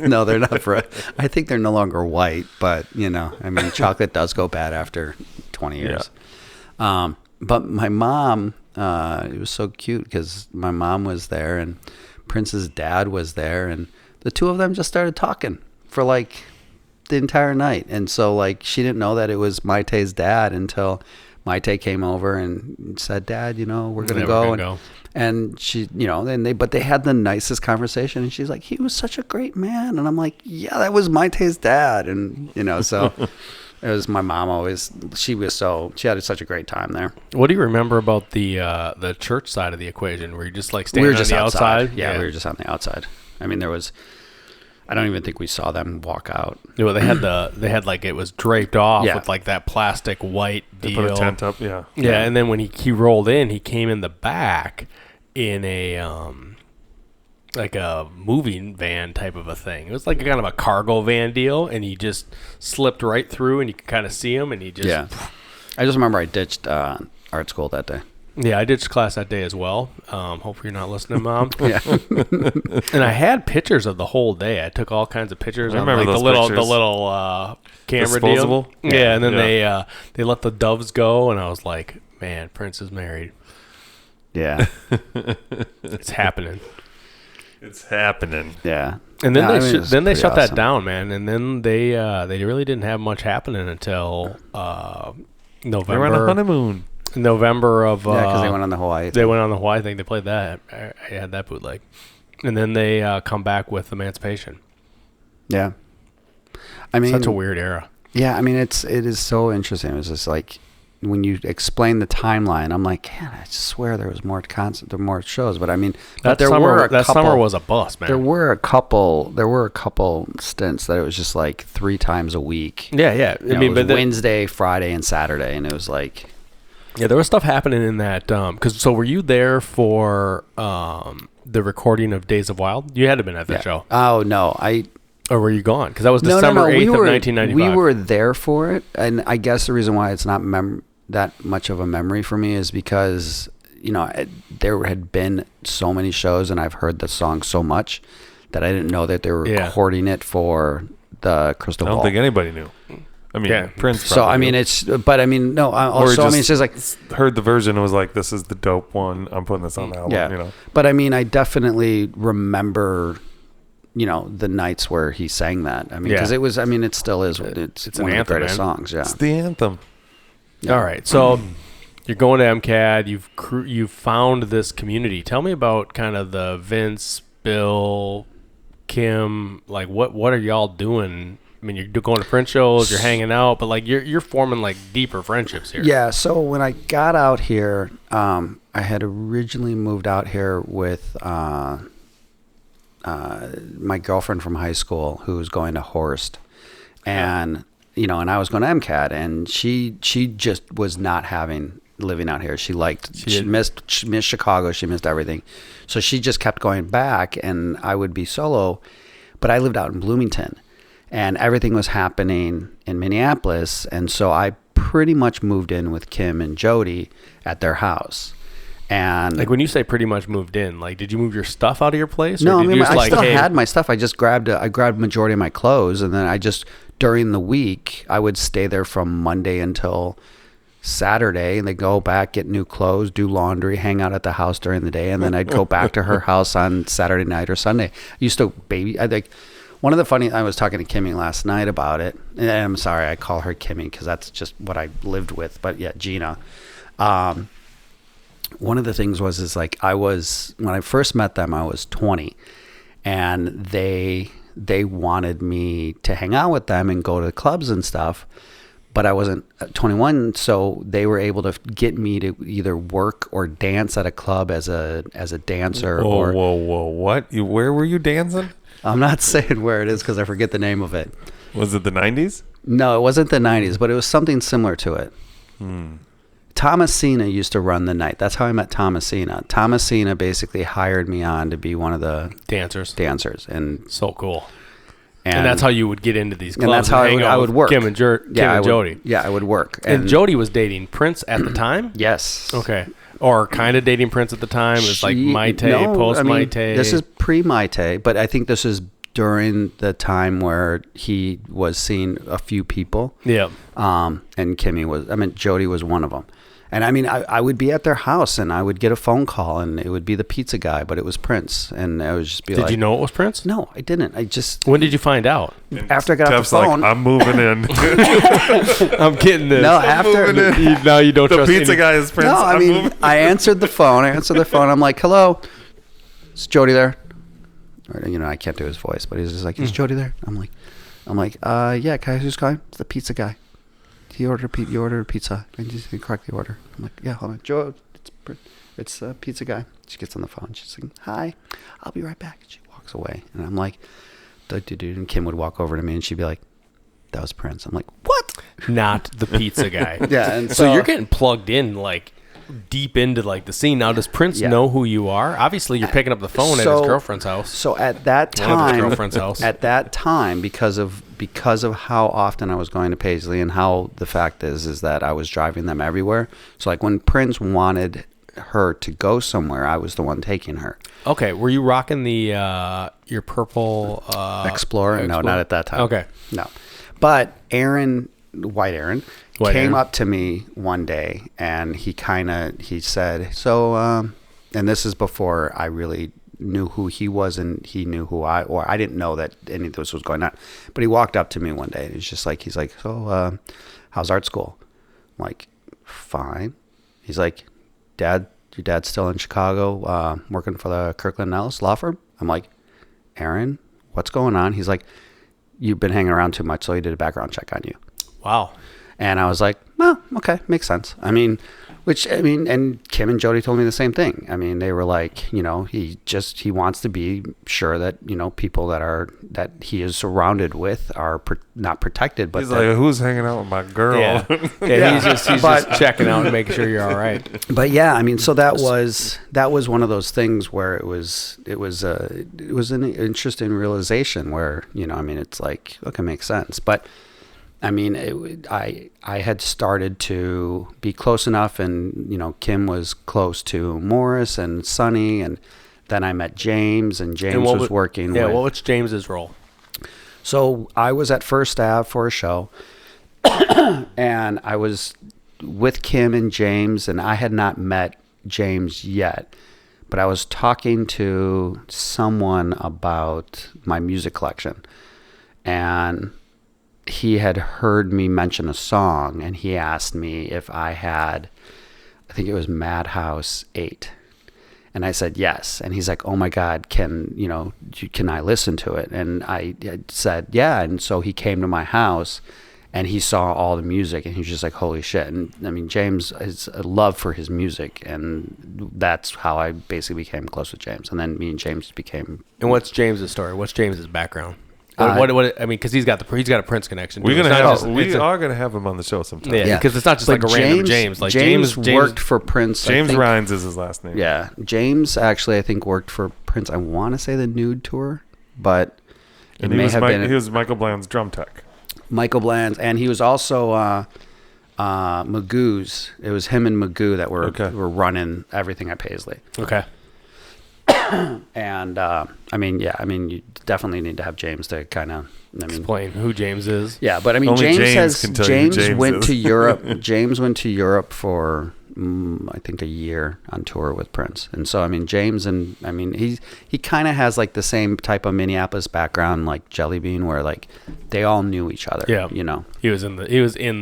No, they're not for. I think they're no longer white, but you know, I mean, chocolate does go bad after 20 years. Yeah. But my mom, it was so cute because my mom was there and Prince's dad was there, and the two of them just started talking for like the entire night. And so like she didn't know that it was Maite's dad until Maite came over and said, "Dad, you know, we're gonna go." And she, you know, but they had the nicest conversation, and she's like, "He was such a great man," and I'm like, "Yeah, that was Maite's dad," and you know, so it was my mom always. She had such a great time there. What do you remember about the church side of the equation? Were you just like standing on the outside? Yeah, we were just on the outside. I mean, I don't even think we saw them walk out. Well, they had like it was draped off with like that plastic white deal. They put a tent up, yeah. Yeah, and then when he rolled in, he came in the back in a like a moving van type of a thing. It was like kind of a cargo van deal, and he just slipped right through, and you could kind of see him, and he just... Yeah. I just remember I ditched art school that day. Yeah, I ditched class that day as well. Hopefully you're not listening, Mom. Yeah. And I had pictures of the whole day. I took all kinds of pictures. I remember like those the little camera disposable deal. Yeah, and then they let the doves go, and I was like, man, Prince is married. Yeah. It's happening. It's happening. Yeah. And then they shut that awesome. down, man. And then they really didn't have much happening until November. They were on a honeymoon. November of because they went on the Hawaii thing. They went on the Hawaii thing. They played that. I had that bootleg, and then they come back with Emancipation. Yeah, I mean, such a weird era. Yeah, I mean, it is so interesting. It was just like when you explain the timeline, I'm like, man, I swear there was more shows, but I mean, that summer was a bust, man. There were a couple stints that it was just like 3 times a week. Yeah. I mean, but Wednesday, Friday, and Saturday, and it was like. Yeah, there was stuff happening in that. So were you there for the recording of Days of Wild? You had to have been at that show. Oh no, Or were you gone? Because that was December 8th of 1995. We were there for it. And I guess the reason why it's not that much of a memory for me is because, there had been so many shows and I've heard the song so much that I didn't know that they were recording it for the Crystal Ball. I don't think anybody knew. I mean, Prince. So I mean, it's just like heard the version and was like, "This is the dope one. I'm putting this on the album." Yeah. But I mean, I definitely remember, the nights where he sang that. I mean, because it was. I mean, it still is. It's one of the greatest songs. Yeah, it's the anthem. Yeah. All right, so you're going to MCAD. You've found this community. Tell me about kind of the Vince, Bill, Kim. Like, what are y'all doing? I mean, you're going to Prince shows, you're hanging out, but like you're forming like deeper friendships here. Yeah. So when I got out here, I had originally moved out here with my girlfriend from high school who was going to Horst, and and I was going to MCAD, and she just was not having living out here. She missed Chicago. She missed everything, so she just kept going back, and I would be solo, but I lived out in Bloomington. And everything was happening in Minneapolis. And so I pretty much moved in with Kim and Jody at their house. And like when you say pretty much moved in, like did you move your stuff out of your place? No, I mean, I still had my stuff. I just grabbed majority of my clothes. And then during the week, I would stay there from Monday until Saturday. And they go back, get new clothes, do laundry, hang out at the house during the day. And then I'd go back to her house on Saturday night or Sunday. I used to one of the I was talking to Kimmy last night about it, and I'm sorry I call her Kimmy because that's just what I lived with. But yeah, Gina. One of the things is like when I first met them, I was 20, and they wanted me to hang out with them and go to the clubs and stuff, but I wasn't 21, so they were able to get me to either work or dance at a club as a dancer. Whoa! What? Where were you dancing? I'm not saying where it is because I forget the name of it. Was it the 90s? No, it wasn't the 90s, but it was something similar to it. Thomasina used to run the night. That's how I met Thomasina. Thomasina basically hired me on to be one of the dancers. And so cool. And that's how you would get into these clubs. And that's how I would work. Kim and Jody. I would work. And Jody was dating Prince at the time? Yes. Okay. Or kind of dating Prince at the time. It was like Maite, post-Maite. This is pre-Maite, but I think this is during the time where he was seeing a few people. Yeah. And Jody was one of them. And I mean, I would be at their house and I would get a phone call and it would be the pizza guy, but it was Prince. And I would just be Did you know it was Prince? No, I didn't. When did you find out? After I got off the phone. Like, I'm moving in. I'm getting this. No, after. Now you don't trust the pizza guy is Prince. No, I mean, I answered the phone. I'm like, hello, is Jody there? Or, I can't do his voice, but he's just like, is Jody there? I'm like, yeah, can I who's calling? It's the pizza guy. You ordered a pizza. And you didn't correct the order. I'm like, yeah, hold on. Joe, it's a pizza guy. She gets on the phone. She's like, hi, I'll be right back. And she walks away. And I'm like, dude. And Kim would walk over to me and she'd be like, that was Prince. I'm like, what? Not the pizza guy. Yeah. And so you're getting plugged in like deep into like the scene. Now, does Prince know who you are? Obviously, you're picking up the phone at his girlfriend's house. So at that time, one of his girlfriend's house. At that time, because of how often I was going to Paisley and how the fact is that I was driving them everywhere. So like when Prince wanted her to go somewhere, I was the one taking her. Okay, were you rocking the your purple Explorer? No, not at that time. Okay, no, but White Aaron came up to me one day and he said, so, and this is before I really knew who he was and he knew who I didn't know that any of this was going on, but he walked up to me one day and he's like, so, how's art school? I'm like, fine. He's like, your dad's still in Chicago, working for the Kirkland & Ellis law firm? I'm like, Aaron, what's going on? He's like, you've been hanging around too much, so he did a background check on you. Wow. And I was like, well, okay, makes sense. I mean, and Kim and Jody told me the same thing. I mean, they were like, he wants to be sure that, people that he is surrounded with are not protected. But he's like, who's hanging out with my girl? Yeah, he's just checking out and making sure you're all right. But yeah, I mean, so that was one of those things where it was an interesting realization where, it's like, okay, makes sense. But I mean, I had started to be close enough, and Kim was close to Morris and Sonny, and then I met James, and James was working. Yeah, what was James's role? So I was at First Ave for a show, and I was with Kim and James, and I had not met James yet, but I was talking to someone about my music collection, and he had heard me mention a song, and he asked me if I had, I think it was Madhouse 8. And I said, yes. And he's like, oh my God, can I listen to it? And I said, yeah. And so he came to my house and he saw all the music, and he was just like, holy shit. And I mean, James has a love for his music, and that's how I basically became close with James. And then me and James became. And what's James's story? What's James's background? What I mean, because he's got a Prince connection. We are gonna have him on the show sometime. Yeah, because it's not just like a random James. Like James worked for Prince. James Rhines is his last name. Yeah, James actually I think worked for Prince. I want to say the Nude Tour, but he was Michael Bland's drum tech. Michael Bland's, and he was also Magoo's. It was him and Magoo that were running everything at Paisley. Okay. And you definitely need to have James to kind of explain who James is. Yeah, but I mean, Only James went to Europe. James went to Europe for I think a year on tour with Prince, and so I mean, James he kind of has like the same type of Minneapolis background like Jelly Bean, where like they all knew each other. Yeah, he was in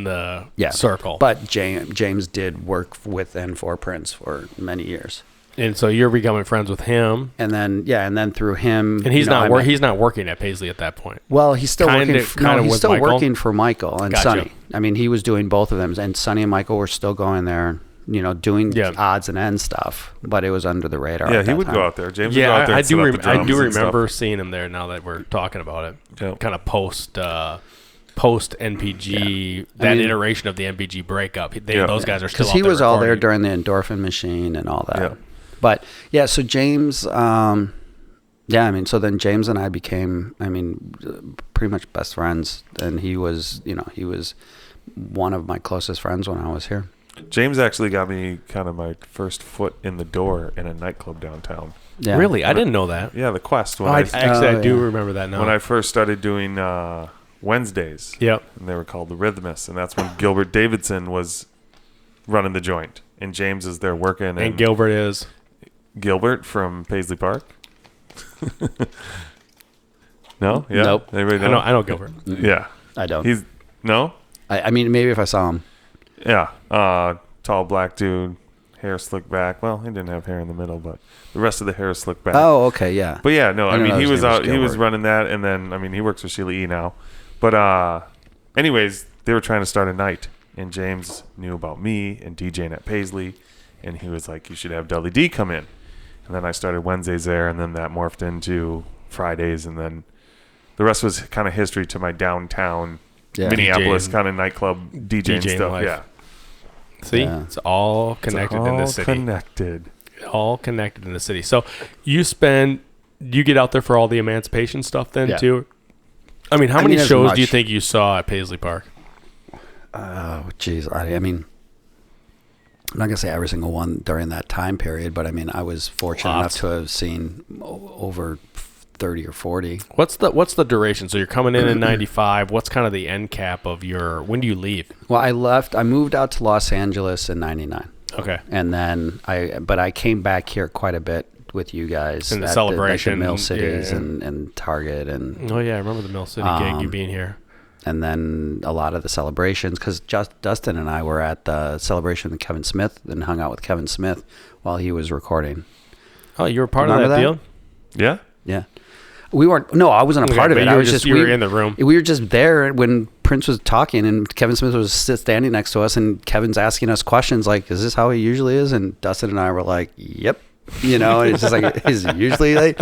the circle. But James did work with and for Prince for many years. And so you're becoming friends with him, and then through him, and he's not working at Paisley at that point. Well, he's still working for Michael and Gotcha. Sonny. I mean, he was doing both of them, and Sonny and Michael were still going there, doing odds and ends stuff, but it was under the radar. Yeah, he would go out there. James would go out there. I do remember seeing him there. Now that we're talking about it, kind of post NPG, iteration of the NPG breakup. Those guys are still because he was all there during the Endorphin Machine and all that. Yeah. But yeah, so James, so then James and I became, pretty much best friends, and he was one of my closest friends when I was here. James actually got me kind of my first foot in the door in a nightclub downtown. Yeah. Really? I didn't know that. Yeah, the Quest. I do remember that now. When I first started doing Wednesdays. Yep. And they were called the Rhythmists, and that's when Gilbert Davidson was running the joint, and James is there working. And Gilbert is? Gilbert from Paisley Park. No? Yeah? Nope. Anybody know? I know Gilbert. Yeah. I don't. He's no? I mean, maybe if I saw him. Yeah. Tall black dude, hair slicked back. Well, he didn't have hair in the middle, but the rest of the hair is slicked back. Oh, okay, yeah. But yeah, no, he was out. He was running that, and then he works with Sheila E. now. But anyways, they were trying to start a night, and James knew about me and DJing at Paisley, and he was like, "You should have Dudley D come in." And then I started Wednesdays there, and then that morphed into Fridays, and then the rest was kind of history to my downtown Minneapolis kind of nightclub DJing stuff. Life. Yeah. See, it's all connected in the city. All connected in the city. So you get out there for all the emancipation stuff then too? I mean, how many shows do you think you saw at Paisley Park? Oh, geez. I mean, I'm not going to say every single one during that time period, but I mean, I was fortunate enough to have seen over 30 or 40. What's the duration? So you're coming in 95. What's kind of the end cap of when do you leave? Well, I moved out to Los Angeles in 99. Okay. And then I came back here quite a bit with you guys. In the celebration. The Mill Cities and Target. And oh, yeah. I remember the Mill City gig, you being here. And then a lot of the celebrations, because Dustin and I were at the celebration with Kevin Smith and hung out with Kevin Smith while he was recording. Oh, you were part of that deal? Yeah. Yeah. We weren't. No, I wasn't a part of it. You were in the room. We were just there when Prince was talking, and Kevin Smith was standing next to us, and Kevin's asking us questions like, "Is this how he usually is?" And Dustin and I were like, "Yep." And it's just like, is it usually like,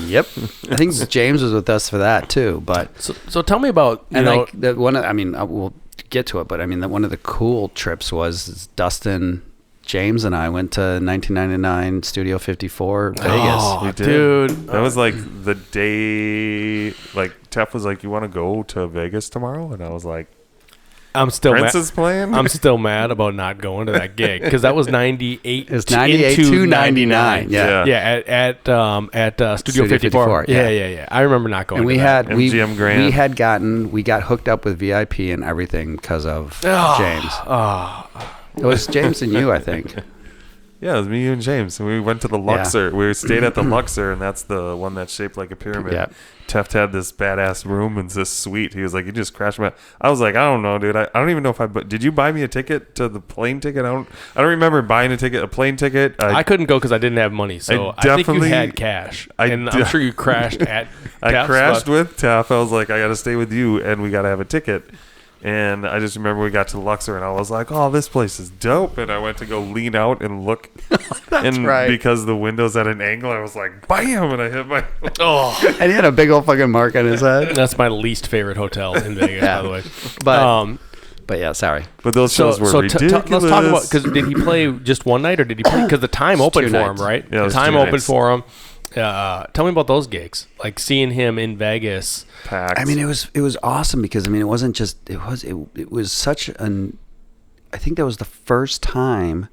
yep. I think James was with us for that too. But so tell me about we'll get to it, but one of the cool trips was Dustin, James, and I went to 1999 Studio 54 Vegas. Oh, we did. Dude, that was like the day. Like Tefft was like, "You want to go to Vegas tomorrow?" And I was like, I'm still Prince is playing. I'm still mad about not going to that gig because that was 98. It was 98 to 99. Yeah. At Studio 54. Yeah. I remember not going. And to that. MGM Grand. We got hooked up with VIP and everything because of James. It was James and you, I think. Yeah, it was me, you, and James. And we went to the Luxor. We stayed at the Luxor, and that's the one that's shaped like a pyramid. Yeah. Tefft had this badass room and this suite. He was like, "You just crashed my." I was like, "I don't know, dude. I don't even know if did you buy me a ticket to the plane ticket? I don't remember buying a plane ticket. I couldn't go because I didn't have money. So I think you had cash, and I'm sure you crashed at. I crashed with Tefft. I was like, "I got to stay with you, and we got to have a ticket." And I just remember we got to the Luxor, and I was like, "Oh, this place is dope." And I went to go lean out and look. That's right. Because the window's at an angle, I was like, "Bam!" And I hit my. And he had a big old fucking mark on his head. That's my least favorite hotel in Vegas, by the way. But yeah, sorry. But those shows were ridiculous. Let's talk about, because did he play just one night, or did he play? Because the time opened for him, right? Yeah, the time opened for him. Tell me about those gigs, like seeing him in Vegas. Packed. It was awesome because it wasn't just it was such an. I think that was the first time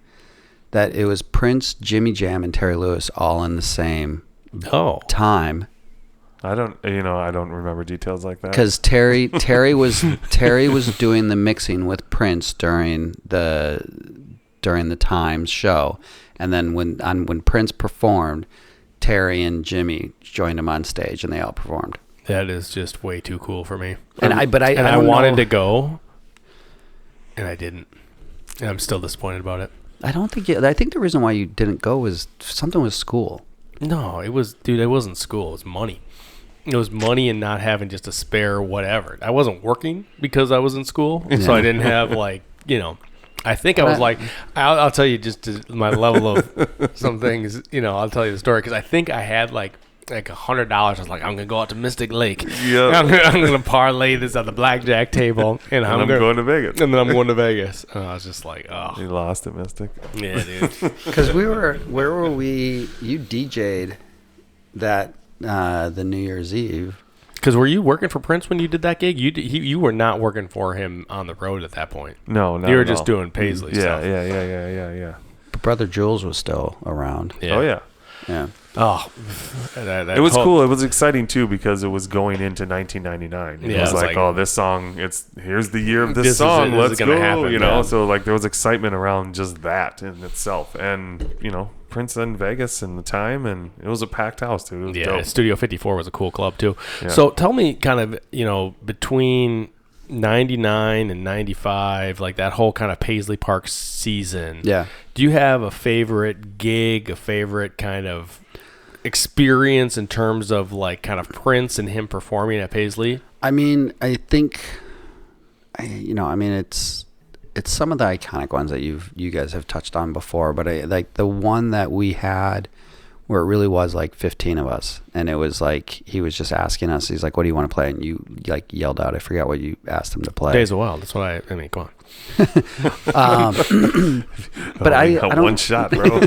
that it was Prince, Jimmy Jam, and Terry Lewis all in the same time. I don't remember details like that. Because Terry was doing the mixing with Prince during the Times show, and then when Prince performed, Terry and Jimmy joined him on stage, and they all performed. That is just way too cool for me. I wanted to go, and I didn't, and I'm still disappointed about it. I think the reason why you didn't go was something with school. No, it wasn't school. It was money. It was money and not having just a spare whatever. I wasn't working because I was in school, so I didn't have I think I was like, I'll tell you just my level of some things. I'll tell you the story because I think I had like $100. I was like, I'm gonna go out to Mystic Lake. Yeah, I'm gonna parlay this at the blackjack table, and I'm going to Vegas. And then I'm going to Vegas. And I was just like, oh, you lost at Mystic. Yeah, dude. Because where were we? You DJ'd that the New Year's Eve. Because were you working for Prince when you did that gig? You were not working for him on the road at that point. No, you were just doing Paisley stuff. Yeah. But Brother Jules was still around. Yeah. Oh yeah. Yeah. Oh, it was cool. It was exciting too because it was going into 1999. It was like, oh, this song. Here's the year of this song. Let's go. Happen, so like there was excitement around just that in itself, and Prince in Vegas and the time, and it was a packed house too. It was dope. Studio 54 was a cool club too. Yeah. So tell me, kind of, between 99 and 95, like that whole kind of Paisley Park season. Yeah. Do you have a favorite gig, a favorite kind of experience in terms of like kind of Prince and him performing at Paisley? I think, it's some of the iconic ones that you guys have touched on before, but like the one that we had where it really was like 15 of us, and it was like he was just asking us, he's like, "What do you want to play?" And you like yelled out, I forgot what you asked him to play. Days of Wild. That's what I mean, come on. But I don't, one shot, bro.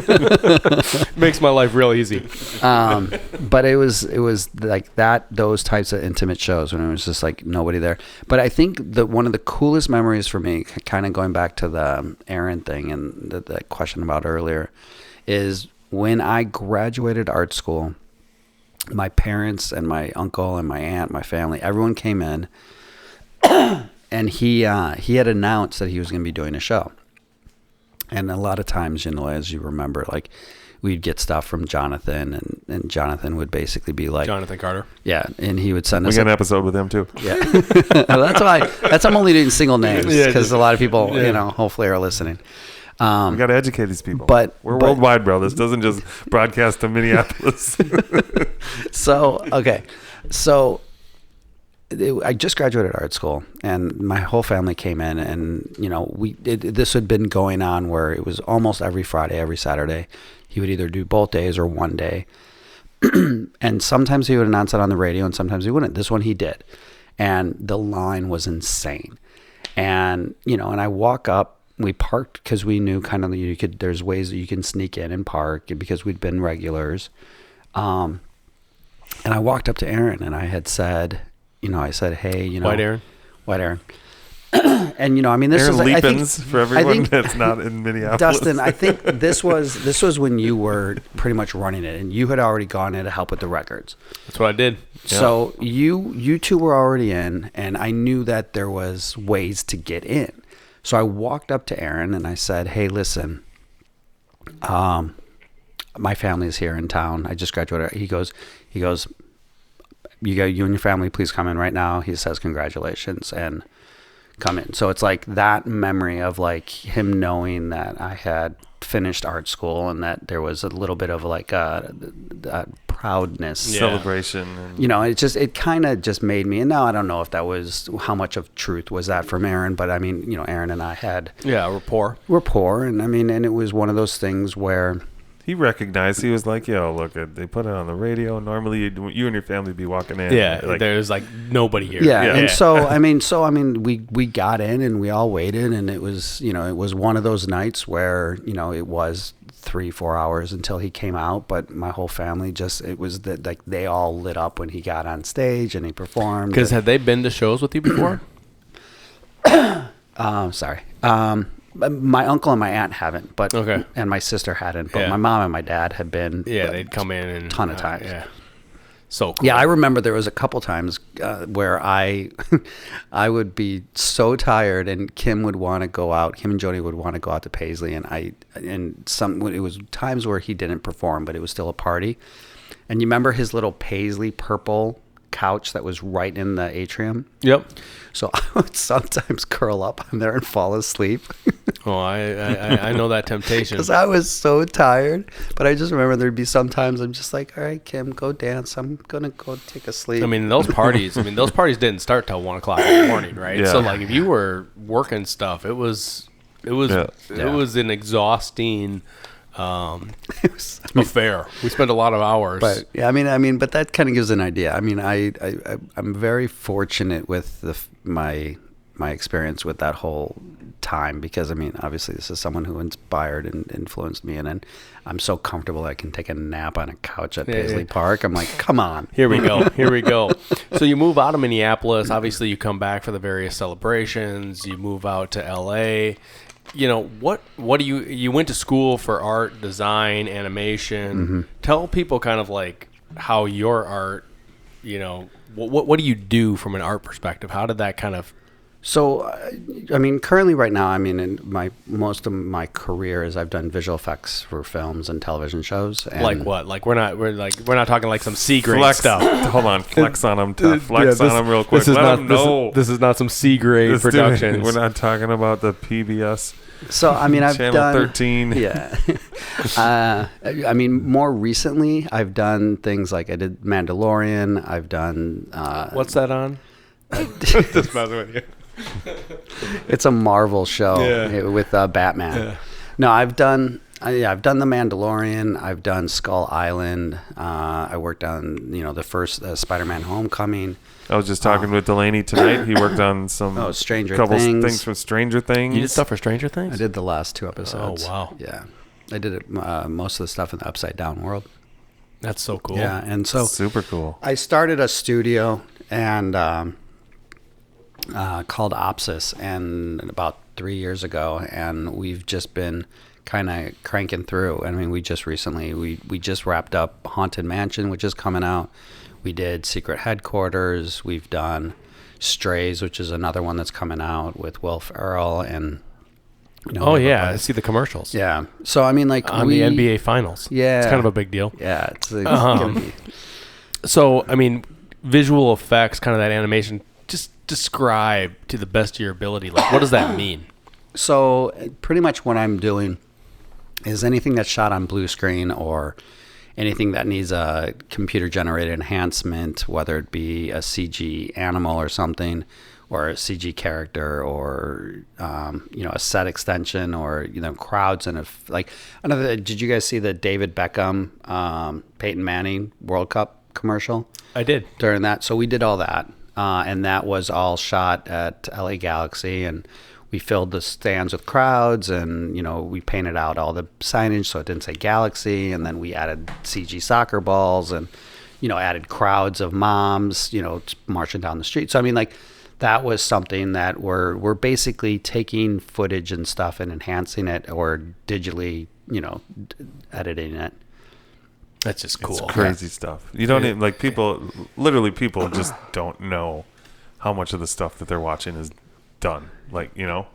Makes my life real easy. But it was like those types of intimate shows when it was just like nobody there. But I think one of the coolest memories for me, kind of going back to the Aaron thing and the question about earlier, is when I graduated art school. My parents and my uncle and my aunt, my family, everyone came in. And he had announced that he was going to be doing a show. And a lot of times, as you remember, like we'd get stuff from Jonathan, and Jonathan would basically be like... Jonathan Carter. Yeah, and he would send us... We got an episode with him, too. Yeah. That's I'm only doing single names, because a lot of people, hopefully are listening. We got to educate these people. We're worldwide, bro. This doesn't just broadcast to Minneapolis. So I just graduated art school, and my whole family came in, and this had been going on where it was almost every Friday, every Saturday. He would either do both days or one day, and sometimes he would announce it on the radio, and sometimes he wouldn't. This one he did, and the line was insane. And and I walk up. We parked because we knew kind of there's ways that you can sneak in and park because we'd been regulars. And I walked up to Aaron, and I had said. I said, hey, White Aaron. And, this Aaron is, Leapins, for everyone that's not in Minneapolis. Dustin, I think this was when you were pretty much running it, and you had already gone in to help with the records. That's what I did. Yeah. So you two were already in, and I knew that there was ways to get in. So I walked up to Aaron, and I said, hey, listen, my family is here in town. I just graduated. He goes, you and your family, please come in right now. He says, congratulations, and come in. So it's like that memory of like him knowing that I had finished art school and that there was a little bit of like a proudness, celebration. It kind of just made me, and now I don't know if that was, how much of truth was that from Aaron, but I mean, Aaron and I had rapport. And I mean, and it was one of those things where he recognized, he was like, yo, look, they put it on the radio. Normally, you and your family would be walking in. Yeah, there's like nobody here. Yeah. And so, I mean, we got in and we all waited, and it was, it was one of those nights where, it was 3-4 hours until he came out, but my whole family it was that like they all lit up when he got on stage and he performed. Because had they been to shows with you before? Sorry. My uncle and my aunt haven't, but and my sister hadn't, but my mom and my dad had been. Yeah, they'd come in and ton of times. Yeah, so cool. Yeah, I remember there was a couple times where I would be so tired, and Kim would want to go out. Kim and Jody would want to go out to Paisley, and it was times where he didn't perform, but it was still a party. And you remember his little Paisley purple couch that was right in the atrium? Yep. So I would sometimes curl up on there and fall asleep. Oh, I know that temptation. Because I was so tired. But I just remember there'd be sometimes I'm just like, all right, Kim, go dance. I'm going to go take a sleep. I mean, those parties didn't start till 1 o'clock in the morning, right? Yeah. So like if you were working stuff, it was an exhausting affair. We spent a lot of hours. But yeah, I mean, but that kind of gives an idea. I mean, I'm very fortunate with my experience with that whole time, because I mean, obviously this is someone who inspired and influenced me, and I'm so comfortable I can take a nap on a couch at Paisley Park. I'm like, come on. Here we go. So you move out of Minneapolis. Obviously, you come back for the various celebrations. You move out to LA. What do you went to school for art, design, animation. Mm-hmm. Tell people kind of like how your art, what do you do from an art perspective? How did that kind of... So, I mean, currently right now, I mean, in most of my career is I've done visual effects for films and television shows. And like what? Like we're not talking like some C grade stuff. Hold on, flex on them, Tefft. Flex on them real quick. This is not some C grade productions. We're not talking about the PBS. So, I mean, I've Channel done 13. Yeah. I mean, more recently, I've done things like I did Mandalorian. I've done. What's that on? Just messing with you. It's a Marvel show with Batman. Yeah. No, I've done the Mandalorian. I've done Skull Island. I worked on the first Spider-Man Homecoming. I was just talking with Delaney tonight. He worked on some Stranger couple Things. things from Stranger Things. You did stuff for Stranger Things? I did the last 2 episodes. Oh wow! Yeah, I did it, most of the stuff in the Upside Down world. That's so cool. Yeah, and so super cool. I started a studio and called Opsis, and about 3 years ago, and we've just been kind of cranking through. I mean, we just recently we just wrapped up Haunted Mansion, which is coming out. We did Secret Headquarters. We've done Strays, which is another one that's coming out with Will Ferrell and. I see the commercials. Yeah. So I mean, like on the NBA Finals. Yeah, it's kind of a big deal. Yeah. It's So I mean, visual effects, kind of that animation. Just describe to the best of your ability. Like, what does that mean? So pretty much what I'm doing is anything that's shot on blue screen or anything that needs a computer generated enhancement, whether it be a CG animal or something, or a CG character, or a set extension, or crowds and did you guys see the David Beckham, Peyton Manning World Cup commercial? I did. During that, so we did all that, and that was all shot at LA Galaxy, and we filled the stands with crowds, and we painted out all the signage so it didn't say Galaxy, and then we added CG soccer balls, and added crowds of moms marching down the street. So I mean, that was something that we're basically taking footage and stuff and enhancing it, or digitally editing it. That's just cool. It's crazy stuff. You don't even, people just don't know how much of the stuff that they're watching is done.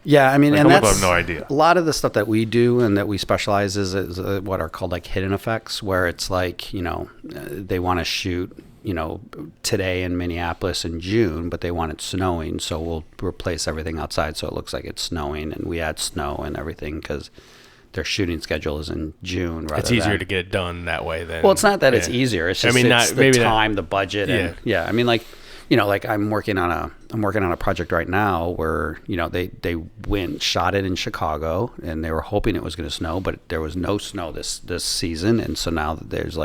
Yeah, I mean, and people that's have no idea. A lot of the stuff that we do and that we specialize is what are called hidden effects, where it's they want to shoot today in Minneapolis in June, but they want it snowing, so we'll replace everything outside so it looks like it's snowing, and we add snow and everything because their shooting schedule is in June. It's easier to get it done that way than. Well, it's not that it's easier. It's just the time, the budget, and I mean, I'm working on a project right now where they shot it in Chicago, and they were hoping it was going to snow, but there was no snow this season, and so now there's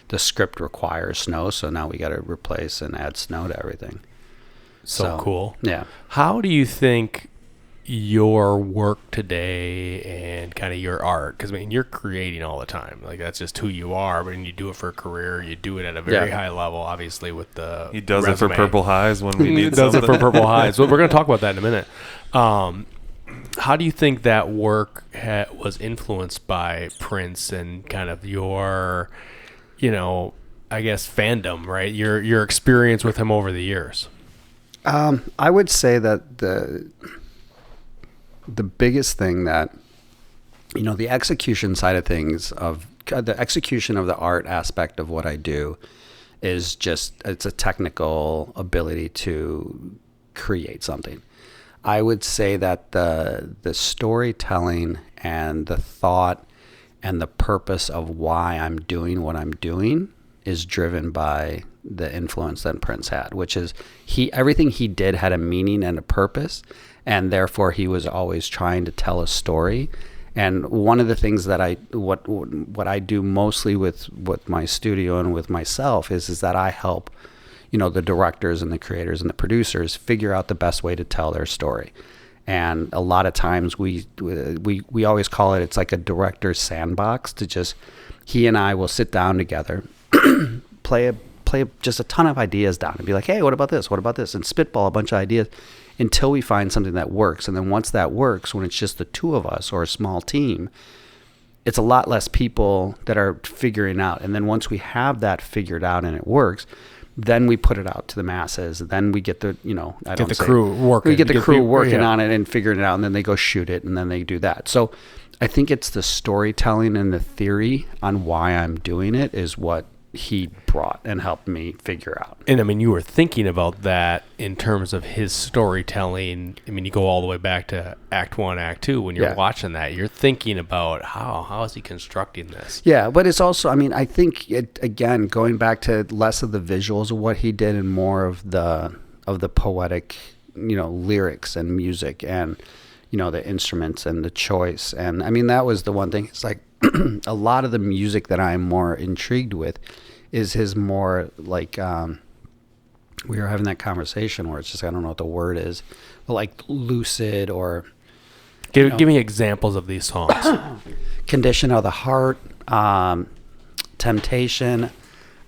the script requires snow, so now we got to replace and add snow to everything. So cool. Yeah. How do you think your work today and kind of your art, because I mean you're creating all the time, that's just who you are, but when you do it for a career, you do it at a very high level, obviously, with the he does resume. It for Purple Highs when we need does something. it for Purple Highs. Well, we're going to talk about that in a minute. How do you think that work was influenced by Prince and kind of your I guess fandom, right? Your experience with him over the years? I would say that the biggest thing that, the execution side of things, of the execution of the art aspect of what I do, is it's a technical ability to create something. I would say that the storytelling and the thought and the purpose of why I'm doing what I'm doing is driven by the influence that Prince had, which is everything he did had a meaning and a purpose, and therefore he was always trying to tell a story. And one of the things that what I do mostly with my studio and with myself is that I help the directors and the creators and the producers figure out the best way to tell their story. And a lot of times we always call it's like a director's sandbox, he and I will sit down together, play just a ton of ideas down and be like, hey, what about this? What about this? And spitball a bunch of ideas until we find something that works. And then once that works, when it's just the two of us or a small team, it's a lot less people that are figuring out. And then once we have that figured out and it works, then we put it out to the masses. Then we get the, crew working. We get the crew working on it and figuring it out, and then they go shoot it, and then they do that. So I think it's the storytelling and the theory on why I'm doing it is what he brought and helped me figure out. And I mean, you were thinking about that in terms of his storytelling. I mean, you go all the way back to Act 1, Act 2. When you're watching that, you're thinking about how is he constructing this? Yeah, but it's also, I mean, I think again, going back to less of the visuals of what he did and more of the poetic, lyrics and music and the instruments and the choice. And I mean, that was the one thing. It's like a lot of the music that I'm more intrigued with is his more we were having that conversation where it's just, I don't know what the word is, but like lucid or... Give me examples of these songs. Condition of the Heart, Temptation.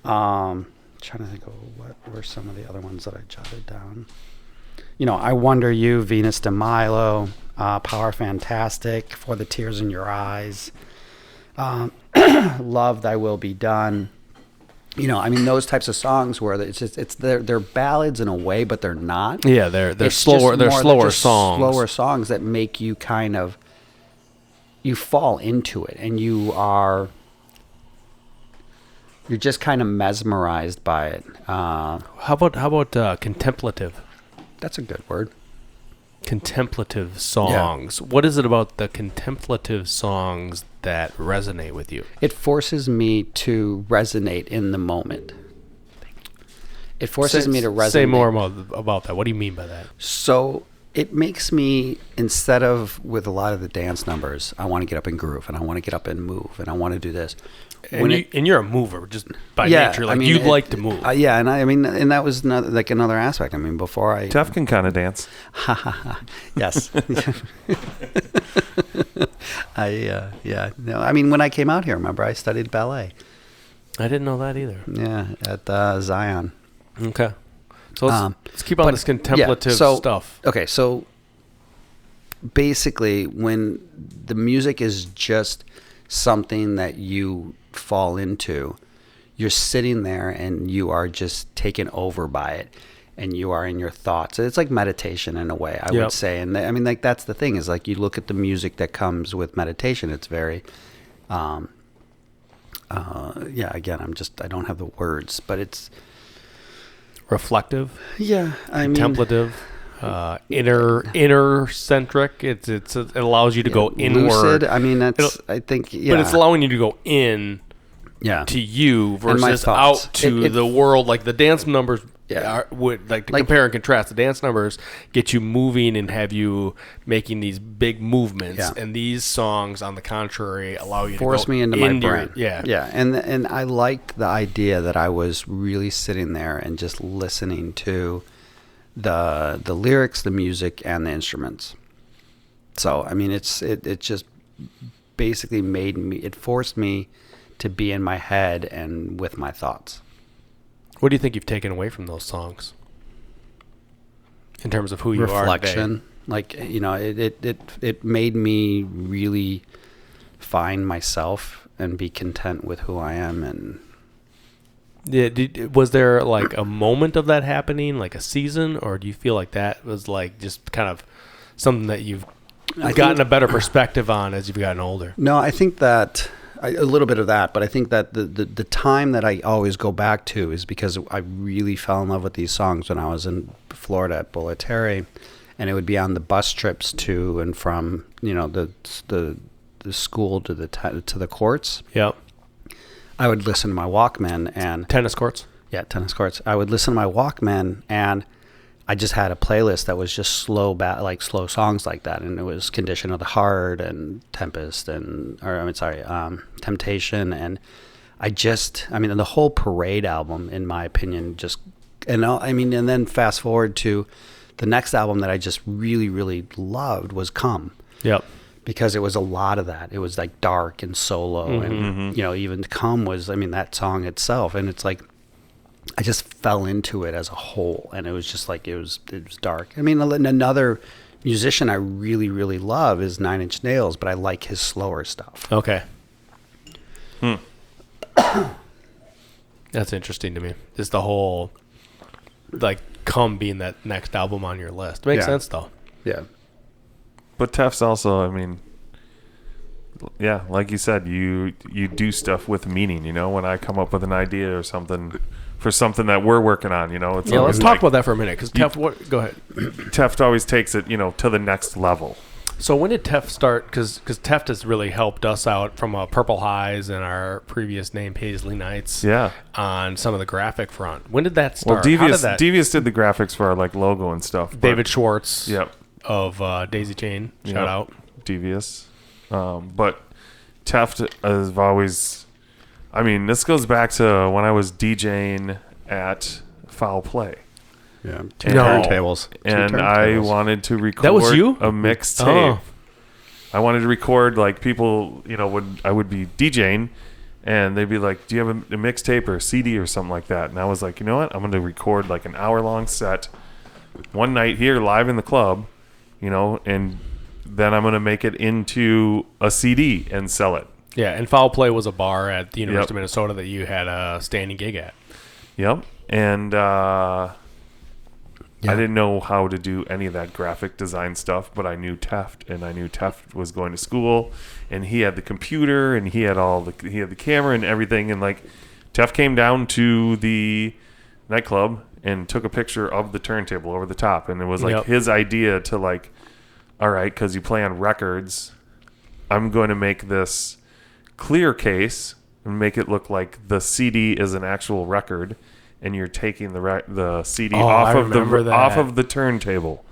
Trying to think of what were some of the other ones that I jotted down. I Wonder You, Venus de Milo, Power Fantastic, For the Tears in Your Eyes, Love Thy Will Be Done. I mean, those types of songs where they're ballads in a way, but they're not. Yeah, they're slower. They're slower songs. Slower songs that make you kind of, you fall into it, and you're just kind of mesmerized by it. How about contemplative? That's a good word. Contemplative songs. Yeah. What is it about the contemplative songs that resonate with you? It forces me to resonate in the moment. It forces me to resonate. Say more about that. What do you mean by that? So it makes me, instead of with a lot of the dance numbers, I want to get up and groove, and I want to get up and move, and I want to do this. And you're a mover just by nature. Like, you like to move. Yeah, and that was another aspect. I mean, before I... Tefft can kind of dance. Yes. No, I mean, when I came out here, remember, I studied ballet. I didn't know that either. Yeah, at Zion. Okay. So let's keep on this contemplative stuff. Okay, so basically, when the music is just something that you fall into, you're sitting there and you are just taken over by it, and you are in your thoughts. It's like meditation in a way, I would say. And I mean, like, that's the thing, is like, you look at the music that comes with meditation, it's very again, I don't have the words, but it's reflective. Yeah, contemplative. Inner centric. It allows you to go inward. Lucid. I mean, that's, I think, but it's allowing you to go in to you versus out to the world. Like the dance numbers would compare and contrast. The dance numbers get you moving and have you making these big movements, and these songs, on the contrary, allow you force to go me into my brain. Yeah. And I liked the idea that I was really sitting there and just listening to the lyrics, the music, and the instruments. So I mean, it just basically forced me to be in my head and with my thoughts. What do you think you've taken away from those songs in terms of who you are? Reflection. Like, you know, it made me really find myself and be content with who I am. And was there like a moment of that happening, like a season, or do you feel like that was like just kind of something that you've gotten a better perspective on as you've gotten older? No, I think that a little bit of that, but I think that the time that I always go back to is because I really fell in love with these songs when I was in Florida at Bulla Terry, and it would be on the bus trips to and from, you know, the school to the courts. Yep. I would listen to my Walkman and tennis courts. Yeah, tennis courts. I would listen to my Walkman, and I just had a playlist that was just slow songs like that, and it was Condition of the Heart and Tempest Temptation, and the whole Parade album, in my opinion, and then fast forward to the next album that I just really, really loved was Come. Yep. Because it was a lot of that. It was like dark and solo, and you know, even Come was, that song itself, and it's like, I just fell into it as a whole, and it was just like, it was dark. I mean, another musician I really, really love is 9 Inch Nails, but I like his slower stuff. Okay. That's interesting to me. Just the whole, like, Come being that next album on your list. Makes sense, though. Yeah. But Teff's also, like you said, you do stuff with meaning, you know, when I come up with an idea or something for something that we're working on, you know. Let's talk about that for a minute, because Tefft, go ahead. Tefft always takes it, you know, to the next level. So when did Tefft start? Because Tefft has really helped us out from Purple Highs and our previous name, Paisley Nights, on some of the graphic front. When did that start? Well, Devious did the graphics for our logo and stuff. David Schwartz. Yep. Of Daisy Chain, shout out. Devious. But Tefft has always, this goes back to when I was DJing at Foul Play. Yeah, turntables. And I wanted to record that was you? A mixtape. I wanted to record, like, people, you know, I would be DJing, and they'd be like, do you have a mixtape or a CD or something like that? And I was like, you know what? I'm going to record, like, an hour-long set one night here live in the club, you know, and then I'm going to make it into a CD and sell it. Yeah, and Foul Play was a bar at the University of Minnesota that you had a standing gig at. Yep. And I didn't know how to do any of that graphic design stuff, but I knew Tefft, and I knew Tefft was going to school, and he had the computer, and he had the camera and everything, and like Tefft came down to the nightclub and took a picture of the turntable over the top, and it was like Yep. his idea to like, all right, because you play on records, I'm going to make this clear case and make it look like the CD is an actual record, and you're taking the CD off of the turntable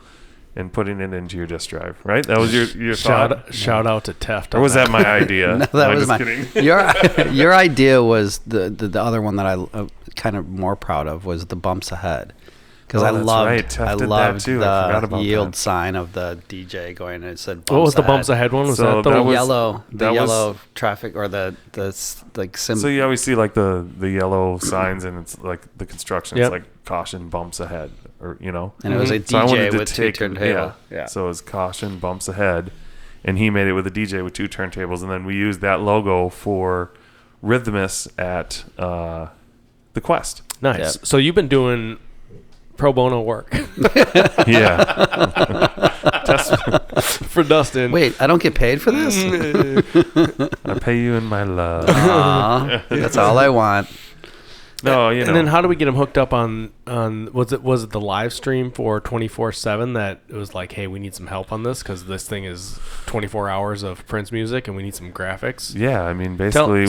and putting it into your disk drive. Right? That was your thought. Shout out to Tefft. Or was that my idea? No, that was kidding. Your idea was the other one that I kind of more proud of was the bumps ahead. Because I loved that too. I forgot the about yield that. sign of the DJ going, and it said bumps What was the ahead. bumps ahead one? Was So that the that was- yellow traffic, or the like symbol. So you always see like the yellow signs, and it's like the construction. Yep. It's like caution bumps ahead, or and it was a So I wanted DJ to with two take turntables. yeah. So it was caution bumps ahead, and he made it with a DJ with two turntables, and then we used that logo for Rhythmus at the Quest. Nice. Yep. So you've been doing pro bono work Yeah. for Dustin. Wait, I don't get paid for this? I pay you in my love. Aw, that's all I want. No, you know. And then how do we get him hooked up on was it the live stream for 24/7 that it was like, hey, we need some help on this because this thing is 24 hours of Prince music and we need some graphics. Yeah, I mean, basically,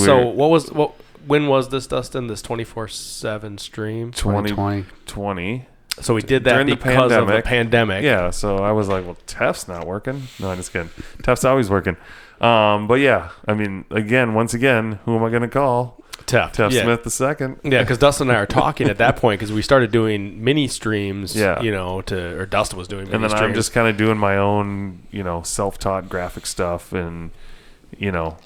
When was this, Dustin? This 24/7 stream? 2020. So we did that During the because of the pandemic. Yeah, so I was like, well, Teff's not working. No, I'm just kidding. Teff's always working. But yeah, I mean, once again, who am I going to call? Tefft. Tefft Yeah. Smith II. Yeah, because Dustin and I are talking at that point because we started doing mini streams. Yeah. Or Dustin was doing mini And then streams. I'm just kind of doing my own, self-taught graphic stuff. And,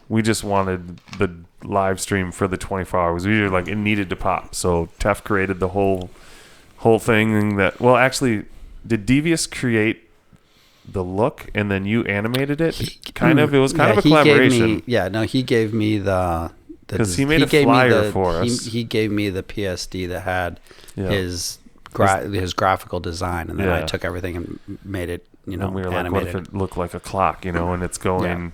we just wanted the live stream for the 24 hours. We were like, it needed to pop. So Tefft created the whole thing that, well, actually, did Devious create the look and then you animated it? It was kind of a collaboration. He gave me the because he made a flyer for us. He gave me the PSD that had Yeah. his graphical design, and then I Yeah. took everything and made it, And we were like, animated. what if it looked like a clock, and it's going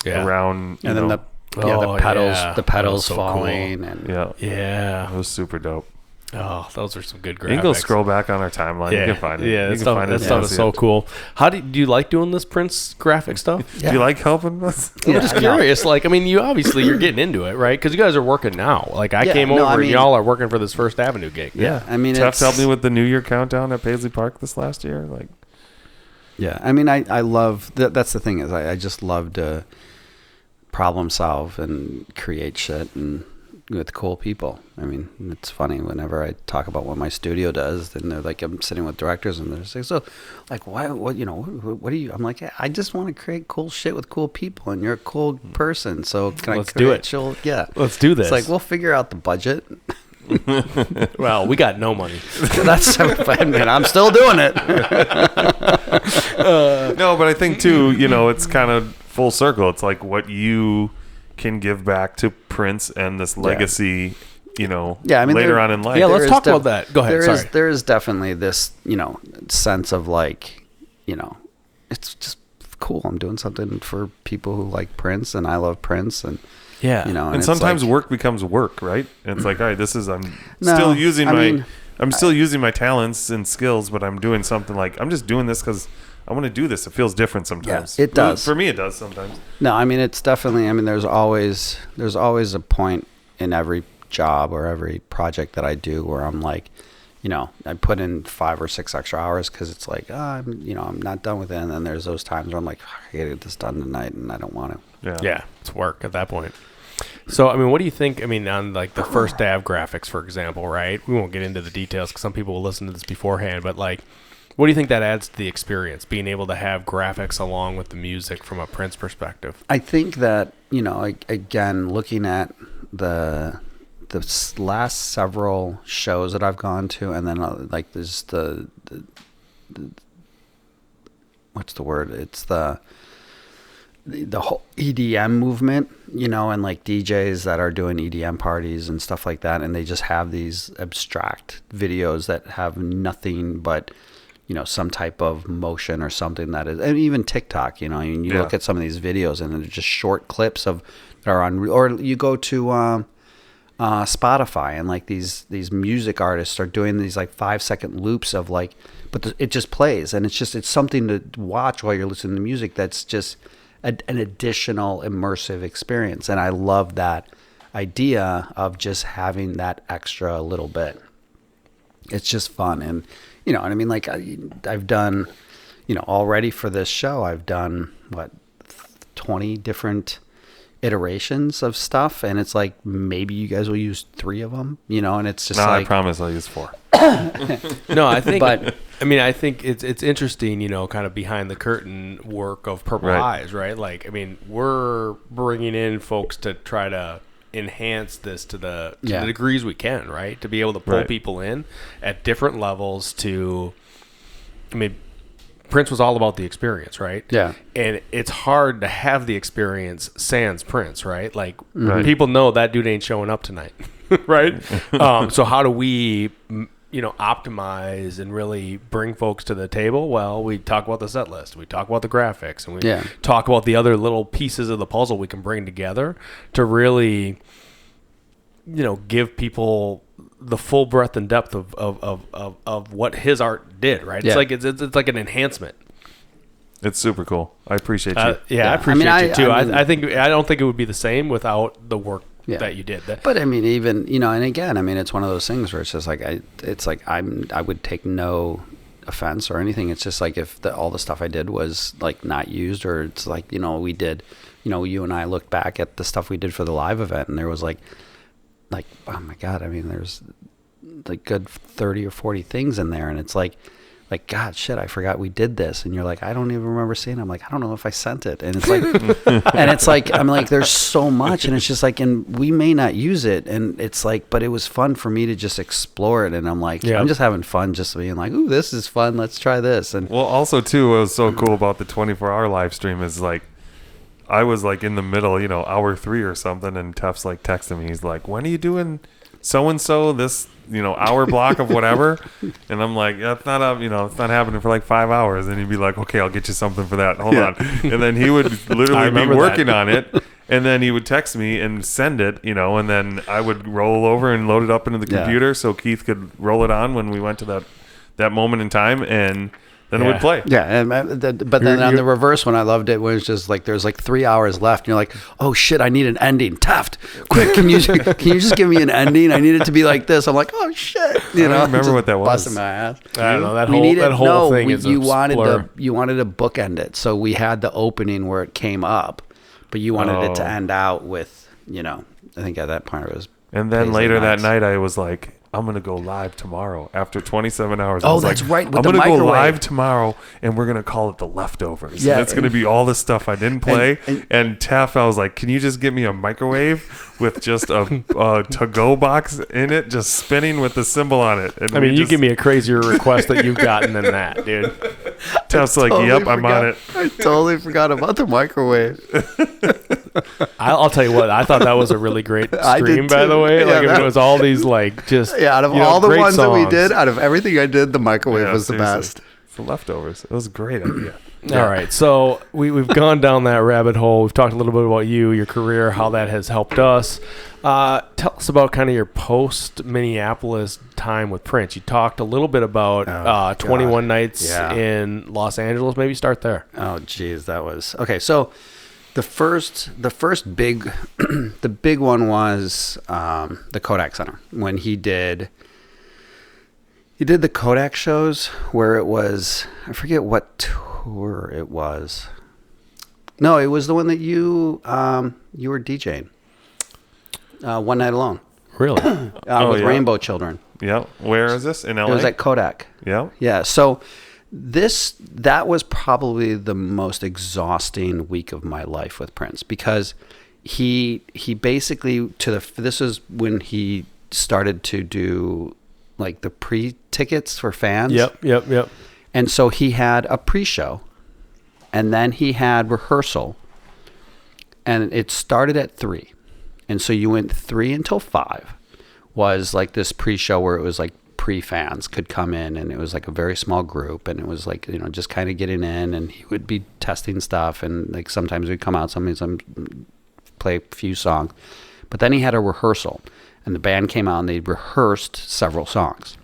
around, and then the pedals That was so falling, and Yeah. it was super dope. Oh, those are some good graphics. You can go scroll back on our timeline. Yeah, You can find it. Yeah, you that can find it. stuff is so cool. Do you like doing this Prince graphic stuff? Do you like helping us? I'm just curious. Like, I mean, you're getting into it, right? Because you guys are working now. Like, I came over and y'all are working for this First Avenue gig. Yeah, I mean, Tefft helped me with the New Year countdown at Paisley Park this last year. Like, yeah, I mean, I love that's the thing is I just love to problem solve and create shit and with cool people. I mean, it's funny whenever I talk about what my studio does, and they're like, I'm sitting with directors and they're like, so like, what do you, I'm like, I just want to create cool shit with cool people, and you're a cool person. So can Let's I do create it. Yeah. Let's do this. It's like, we'll figure out the budget. Well, we got no money. That's, man, I'm still doing it. no, but I think too, it's kind of full circle. It's like what you can give back to Prince and this legacy, I mean, later on in life. Yeah, let's talk about that. Go ahead. There is definitely this, sense of like, it's just cool. I'm doing something for people who like Prince, and I love Prince, and and sometimes like, work becomes work, right? And it's like, all right, I'm still using my talents and skills, but I'm doing something like I'm just doing this because I want to do this. It feels different sometimes. Yeah, it does. For me, it does sometimes. No, I mean, it's definitely, there's always a point in every job or every project that I do where I'm like, I put in 5 or 6 extra hours because it's like, I'm not done with it. And then there's those times where I'm like, I gotta get this done tonight and I don't want to. Yeah, it's work at that point. So, what do you think, on like the first Av graphics, for example, right? We won't get into the details because some people will listen to this beforehand, but like, what do you think that adds to the experience, being able to have graphics along with the music from a Prince perspective? I think that, again, looking at the last several shows that I've gone to, and then like there's the what's the word? It's the whole EDM movement, and like DJs that are doing EDM parties and stuff like that, and they just have these abstract videos that have nothing but some type of motion or something that is, and even TikTok, you look at some of these videos and they're just short clips that are on, or you go to Spotify, and like these music artists are doing these like 5-second loops of like, but it just plays, and it's something to watch while you're listening to music. That's just an additional immersive experience, and I love that idea of just having that extra little bit. It's just fun, and you know what I mean. Like I've done, you know, already for this show, I've done 20 different iterations of stuff, and it's like maybe you guys will use 3 of them, you know, and it's just no, like, I promise I'll use 4. No, I think, But- I think it's interesting, you know, kind of behind the curtain work of Purple Right. Eyes, right? Like, I mean, we're bringing in folks to try to enhance this to the degrees we can, right? To be able to pull Right. people in at different levels to, I mean, Prince was all about the experience, right? Yeah. And it's hard to have the experience sans Prince, right? Like, Right. people know that dude ain't showing up tonight, right? So how do we, you know, optimize and really bring folks to the table? Well, we talk about the set list, we talk about the graphics, and we talk about the other little pieces of the puzzle we can bring together to really, you know, give people the full breadth and depth of what his art did, right? Yeah. It's like an enhancement. It's super cool. I appreciate you. Yeah, I appreciate I mean, you too. I mean- I don't think it would be the same without the work Yeah. that you did. But I mean, even, you know, and again, I mean, it's one of those things where it's just like, I would take no offense or anything. It's just like if all the stuff I did was like not used, or it's like, you know, we did, you know, you and I looked back at the stuff we did for the live event, and there was like, oh my God, I mean, there's like good 30 or 40 things in there, and it's like, God, shit, I forgot we did this. And you're like, I don't even remember seeing it. I'm like, I don't know if I sent it. And it's like, and it's like, I'm like, there's so much. And it's just like, and we may not use it. And it's like, but it was fun for me to just explore it. And I'm like, I'm just having fun, just being like, ooh, this is fun. Let's try this. And Well, also too, what was so cool about the 24-hour live stream is like, I was like in the middle, you know, hour 3 or something, and Teff's like texting me. He's like, when are you doing so-and-so this, you know, hour block of whatever? And I'm like, that's not up, you know, it's not happening for like 5 hours. And he'd be like, okay, I'll get you something for that. Hold on. And then he would literally be working on it. And then he would text me and send it, you know, and then I would roll over and load it up into the computer so Keith could roll it on when we went to that moment in time, and then it would play. Yeah, and but then on the reverse one, I loved it when it's just like there's like 3 hours left, and you're like, oh shit, I need an ending. Tefft, quick, can you just give me an ending? I need it to be like this. I'm like, oh shit, you know. I don't remember what that was. Busting my ass. I don't know, that whole thing is you a wanted blur. you wanted to bookend it, so we had the opening where it came up, but you wanted it to end out with, you know, I think at that point it was. And then Paisley later that Nights. night, I was like, I'm going to go live tomorrow after 27 hours. Oh, I was that's like, right, with I'm the going to go microwave. live tomorrow, and we're going to call it The Leftovers. Yeah, And it's going to be all the stuff I didn't play. and- Tefft, I was like, can you just get me a microwave with just a to-go box in it, just spinning with the symbol on it? And I mean, you give me a crazier request that you've gotten than that, dude. Teff's like, Totally yep, I'm forgot- on it. I totally forgot about the microwave. I'll tell you what, I thought that was a really great I did stream, by too. the way. Yeah, Like, that- it was all these, like, just, Yeah, out of you know, all the great ones that we songs. did, out of everything I did, the microwave Yeah, was the seriously. best. It's The Leftovers. It was a great idea. All right, so we've gone down that rabbit hole. We've talked a little bit about you, your career, how that has helped us. Tell us about kind of your post-Minneapolis time with Prince. You talked a little bit about 21 Nights in Los Angeles. Maybe start there. Oh, geez, that was okay. So the first big, the big one was the Kodak Center when he did the Kodak shows where it was, I forget what tour it was. No, it was the one that you were DJing. One Night Alone. Really? With Rainbow Children. Yeah. Where is this? In LA? It was at Kodak. Yeah. Yeah. So that was probably the most exhausting week of my life with Prince, because he basically this is when he started to do like the pre-tickets for fans. Yep. And so he had a pre-show, and then he had rehearsal, and it started at 3. And so you went 3 until 5 was like this pre-show where it was like pre-fans could come in, and it was like a very small group, and it was like, you know, just kind of getting in, and he would be testing stuff, and like sometimes we'd come out, sometimes play a few songs. But then he had a rehearsal. and the band came out and they rehearsed several songs.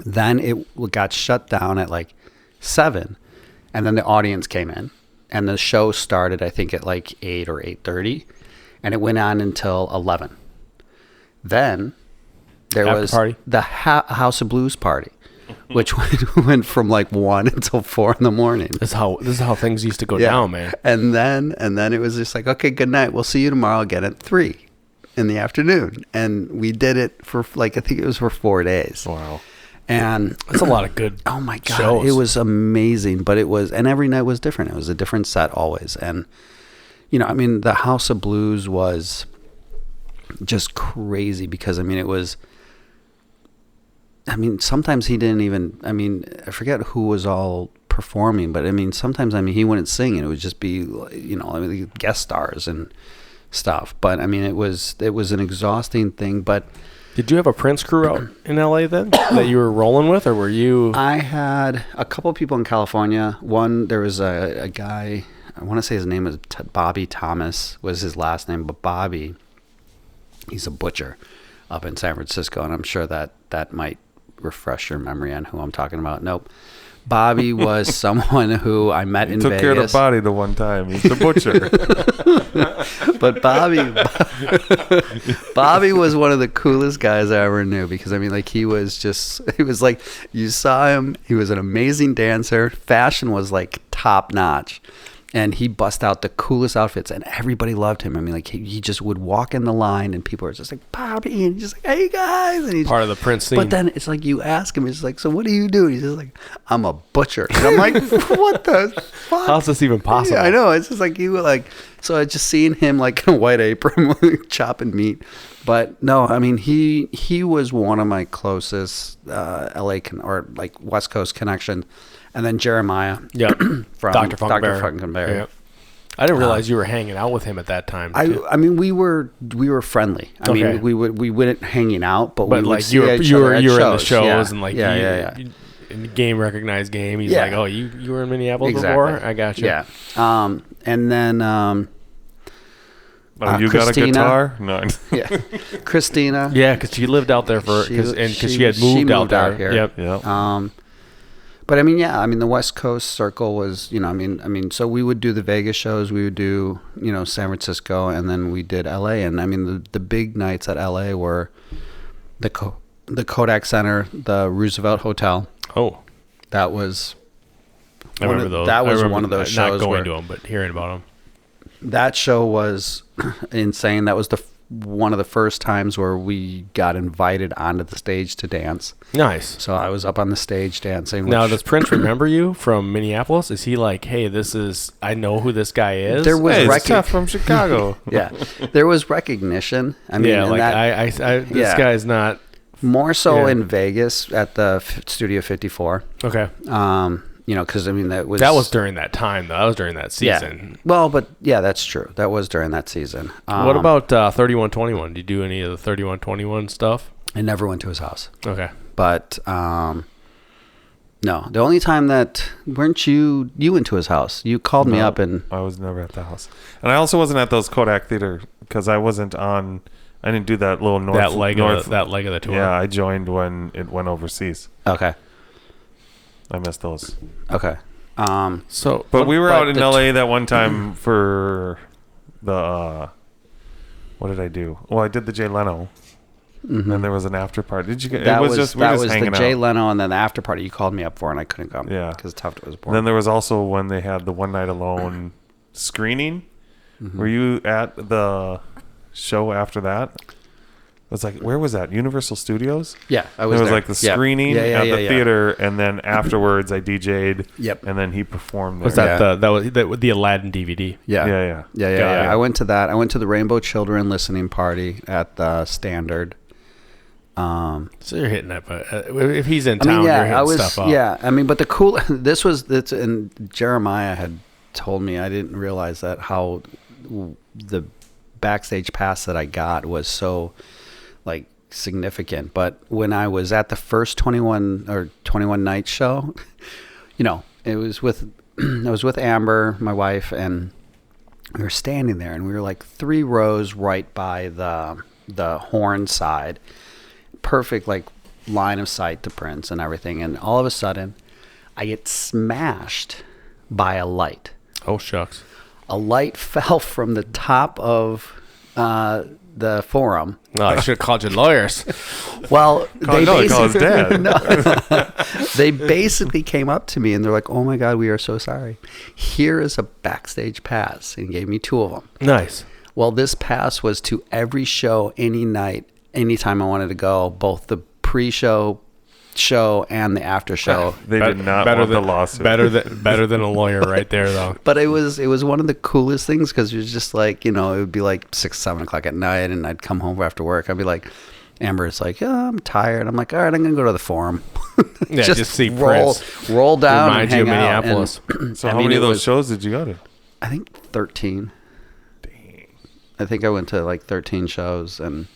Then it got shut down at like 7, and then the audience came in, and the show started, I think, at like 8 or 8:30, and it went on until 11. Then there After was party? the House of Blues party, which went from like 1 until 4 in the morning. This is how things used to go down, man. And then it was just like, okay, good night. We'll see you tomorrow again at 3 in the afternoon. And we did it for like, I think it was for 4 days. Wow. And That's a lot of good oh my God, shows. it was amazing. But and every night was different. It was a different set always. And, you know, I mean, the House of Blues was just crazy because, I mean, sometimes he didn't even, I forget who was all performing, but I mean, sometimes, he wouldn't sing and it would just be, you know, guest stars and stuff. But I mean, it was an exhausting thing. But did you have a Prince crew out in LA then that you were rolling with, or were you? I had a couple of people in California. One, there was a guy, I want to say his name was Bobby Thomas was his last name, but Bobby, he's a butcher up in San Francisco, and I'm sure that might refresh your memory on who I'm talking about. Nope. Bobby was someone who I met in Took Vegas. care of the body the one time. He's the butcher. But Bobby was one of the coolest guys I ever knew because, I mean, like, he was like, you saw him, he was an amazing dancer. Fashion was like top notch. And he bust out the coolest outfits, and everybody loved him. I mean, like, he just would walk in the line, and people were just like, Bobby, and he's just like, hey, guys. And he's Part of the Prince scene. But then it's like, you ask him, it's like, so what do you do? And he's just like, I'm a butcher. And I'm like, what the fuck? How's this even possible? Yeah, I know. It's just like, you were like, so I just seen him like in a white apron chopping meat. But no, I mean, he was one of my closest LA or like West Coast connections. And then Jeremiah, From Dr. Funkenberry. Funkenberry. Yep. I didn't realize you were hanging out with him at that time. I mean, we were friendly. I mean, we wouldn't hanging out, but we would like see you were each you other were at you were in the shows. shows and like yeah. In game recognized game. He's Yeah. like, oh, you were in Minneapolis Exactly. before? I got you. Yeah. And then Oh, you got a Christina. guitar? No. yeah, Christina. Yeah, because she lived out there because she had moved out there. here. Yep. Yeah. But I mean, yeah, I mean, the West Coast circle was, you know, I mean, so we would do the Vegas shows, we would do, you know, San Francisco, and then we did LA. And I mean, the big nights at LA were the Kodak Center, the Roosevelt Hotel. Oh, That was I remember those. That was I remember one of those shows. Not going to them, but hearing about them. That show was insane. That was one of the first times where we got invited onto the stage to dance. Nice. So I was up on the stage dancing. Now, does Prince remember you from Minneapolis? Is he like, hey, I know who this guy is? There was Hey, it's Tefft from Chicago. yeah, there was recognition. I mean, yeah, and like this guy's not. more so Yeah. in Vegas at the Studio 54. Okay. You know, because I mean that was during that time though. That was during that season. Yeah. Well, but yeah, that's true. That was during that season. What about 3121? Did you do any of the 3121 stuff? I never went to his house. Okay. But no, the only time that weren't you went to his house. You called me up and I was never at the house. And I also wasn't at those Kodak Theater because I didn't do that little that leg of the tour. Yeah, I joined when it went overseas. okay. I missed those. Okay. But we were out in LA that one time for the what did I do? Well, I did the Jay Leno. Mm-hmm. And there was an after party. Did you get? That it was just we were just the hanging Jay out. Leno, and then the after party you called me up for, and I couldn't come. Yeah, because Tefft was And born. then there was also when they had the One Night Alone screening. Mm-hmm. Were you at the show after that? It was like, where was that? Universal Studios? Yeah, I It was was there. like the screening at the theater, and then afterwards I DJ'd. Yep. And then he performed there. Was that the Aladdin DVD? Yeah. Yeah. I went to that. I went to the Rainbow Children listening party at the Standard. So you're hitting it, but if he's in town, you're hitting stuff up. Yeah, I mean, but and Jeremiah had told me, I didn't realize that how the backstage pass that I got was so like significant. But when I was at the first 21 night show, you know, I was with Amber, my wife, and we were standing there, and we were like 3 rows right by the the horn side, perfect like line of sight to Prince and everything. And all of a sudden, I get smashed by a light. Oh, shucks. A light fell from the top of the forum. Oh, I should have called your lawyers. Well, Call his dad. They basically came up to me and they're like, "Oh my God, we are so sorry. Here is a backstage pass," and gave me 2 of them. Nice. Well, this pass was to every show, any night, anytime I wanted to go, both the pre-show, show, and the after show. They did not want the lawsuit. Better than a lawyer right there, though. But it was one of the coolest things because it was just like, it would be like 6, 7 o'clock at night, and I'd come home after work. I'd be like, Amber's like, "Oh, I'm tired." I'm like, "All right, I'm gonna go to the forum." Yeah, just see roll down, Remind and you hang of out. Minneapolis. So how many of those shows did you go to? I think 13. I think I went to like 13 shows, and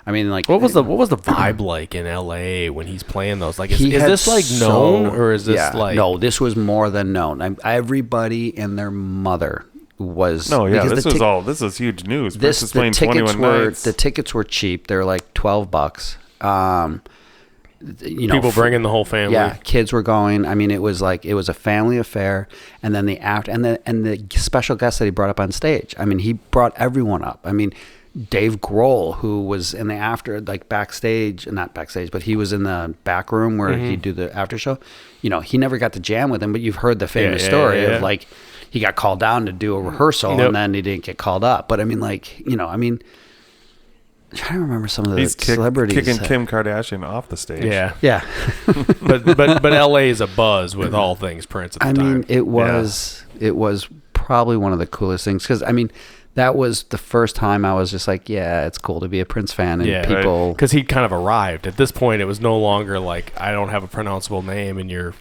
I mean, like, what was the vibe like in LA when he's playing those? Like, is He had this like known, or is this like no? This was more than known. Everybody and their mother was this was huge news. The tickets were cheap. They were like $12. People bringing the whole family. Yeah, kids were going. I mean, it was a family affair. And then the special guest that he brought up on stage. I mean, he brought everyone up. I mean, Dave Grohl, who was in the after, like backstage, not backstage, but he was in the back room where he'd do the after show. He never got to jam with him, but you've heard the famous story of like he got called down to do a rehearsal and then he didn't get called up. But I mean, like, I'm trying to remember some of the celebrities kicking Kim Kardashian off the stage. Yeah. but LA is a buzz with all things Prince at the time. I mean, it was probably one of the coolest things because I mean, that was the first time I was just like, yeah, it's cool to be a Prince fan, and people because he'd kind of arrived at this point. It was no longer like I don't have a pronounceable name and you're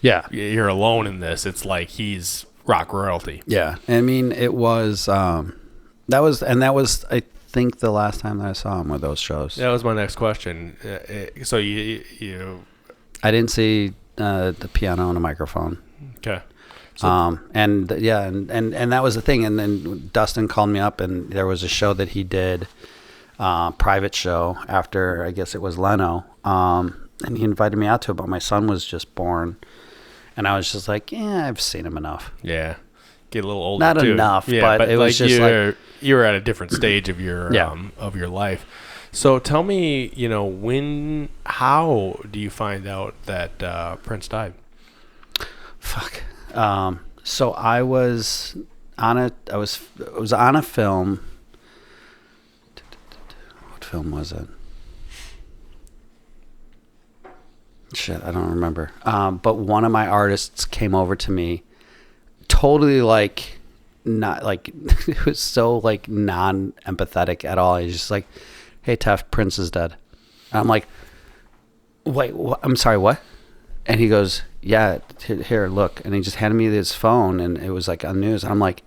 alone in this. It's like he's rock royalty. Yeah, I mean, it was that was I think the last time that I saw him with those shows. That was my next question. So you I didn't see the piano and a microphone. Okay. And that was the thing. And then Dustin called me up, and there was a show that he did, private show after, I guess it was Leno. And he invited me out to it, but my son was just born. And I was just like, yeah, I've seen him enough. Yeah. Get a little older. Not too. enough, yeah, but it was just like you were at a different stage of your life. So tell me, how do you find out that Prince died? Fuck. So I was on a film. What film was it? Shit, I don't remember. But one of my artists came over to me, totally like, not like, it was so like non-empathetic at all. He's just like, "Hey, Tefft, Prince is dead." And I'm like, "Wait, what? I'm sorry, what?" And he goes, "Yeah, here, look." And he just handed me his phone, and it was like on news. And I'm like,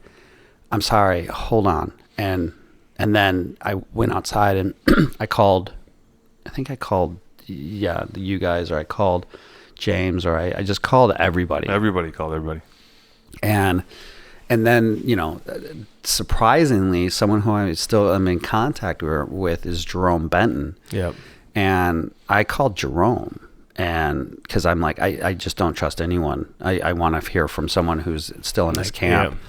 "I'm sorry, hold on." And then I went outside and I called you guys, or I called James, or I just called everybody. Everybody called everybody. And then, surprisingly, someone who I still am in contact with is Jerome Benton. Yep. And I called Jerome. And because I'm like, I just don't trust anyone. I want to hear from someone who's still in this camp. Yeah.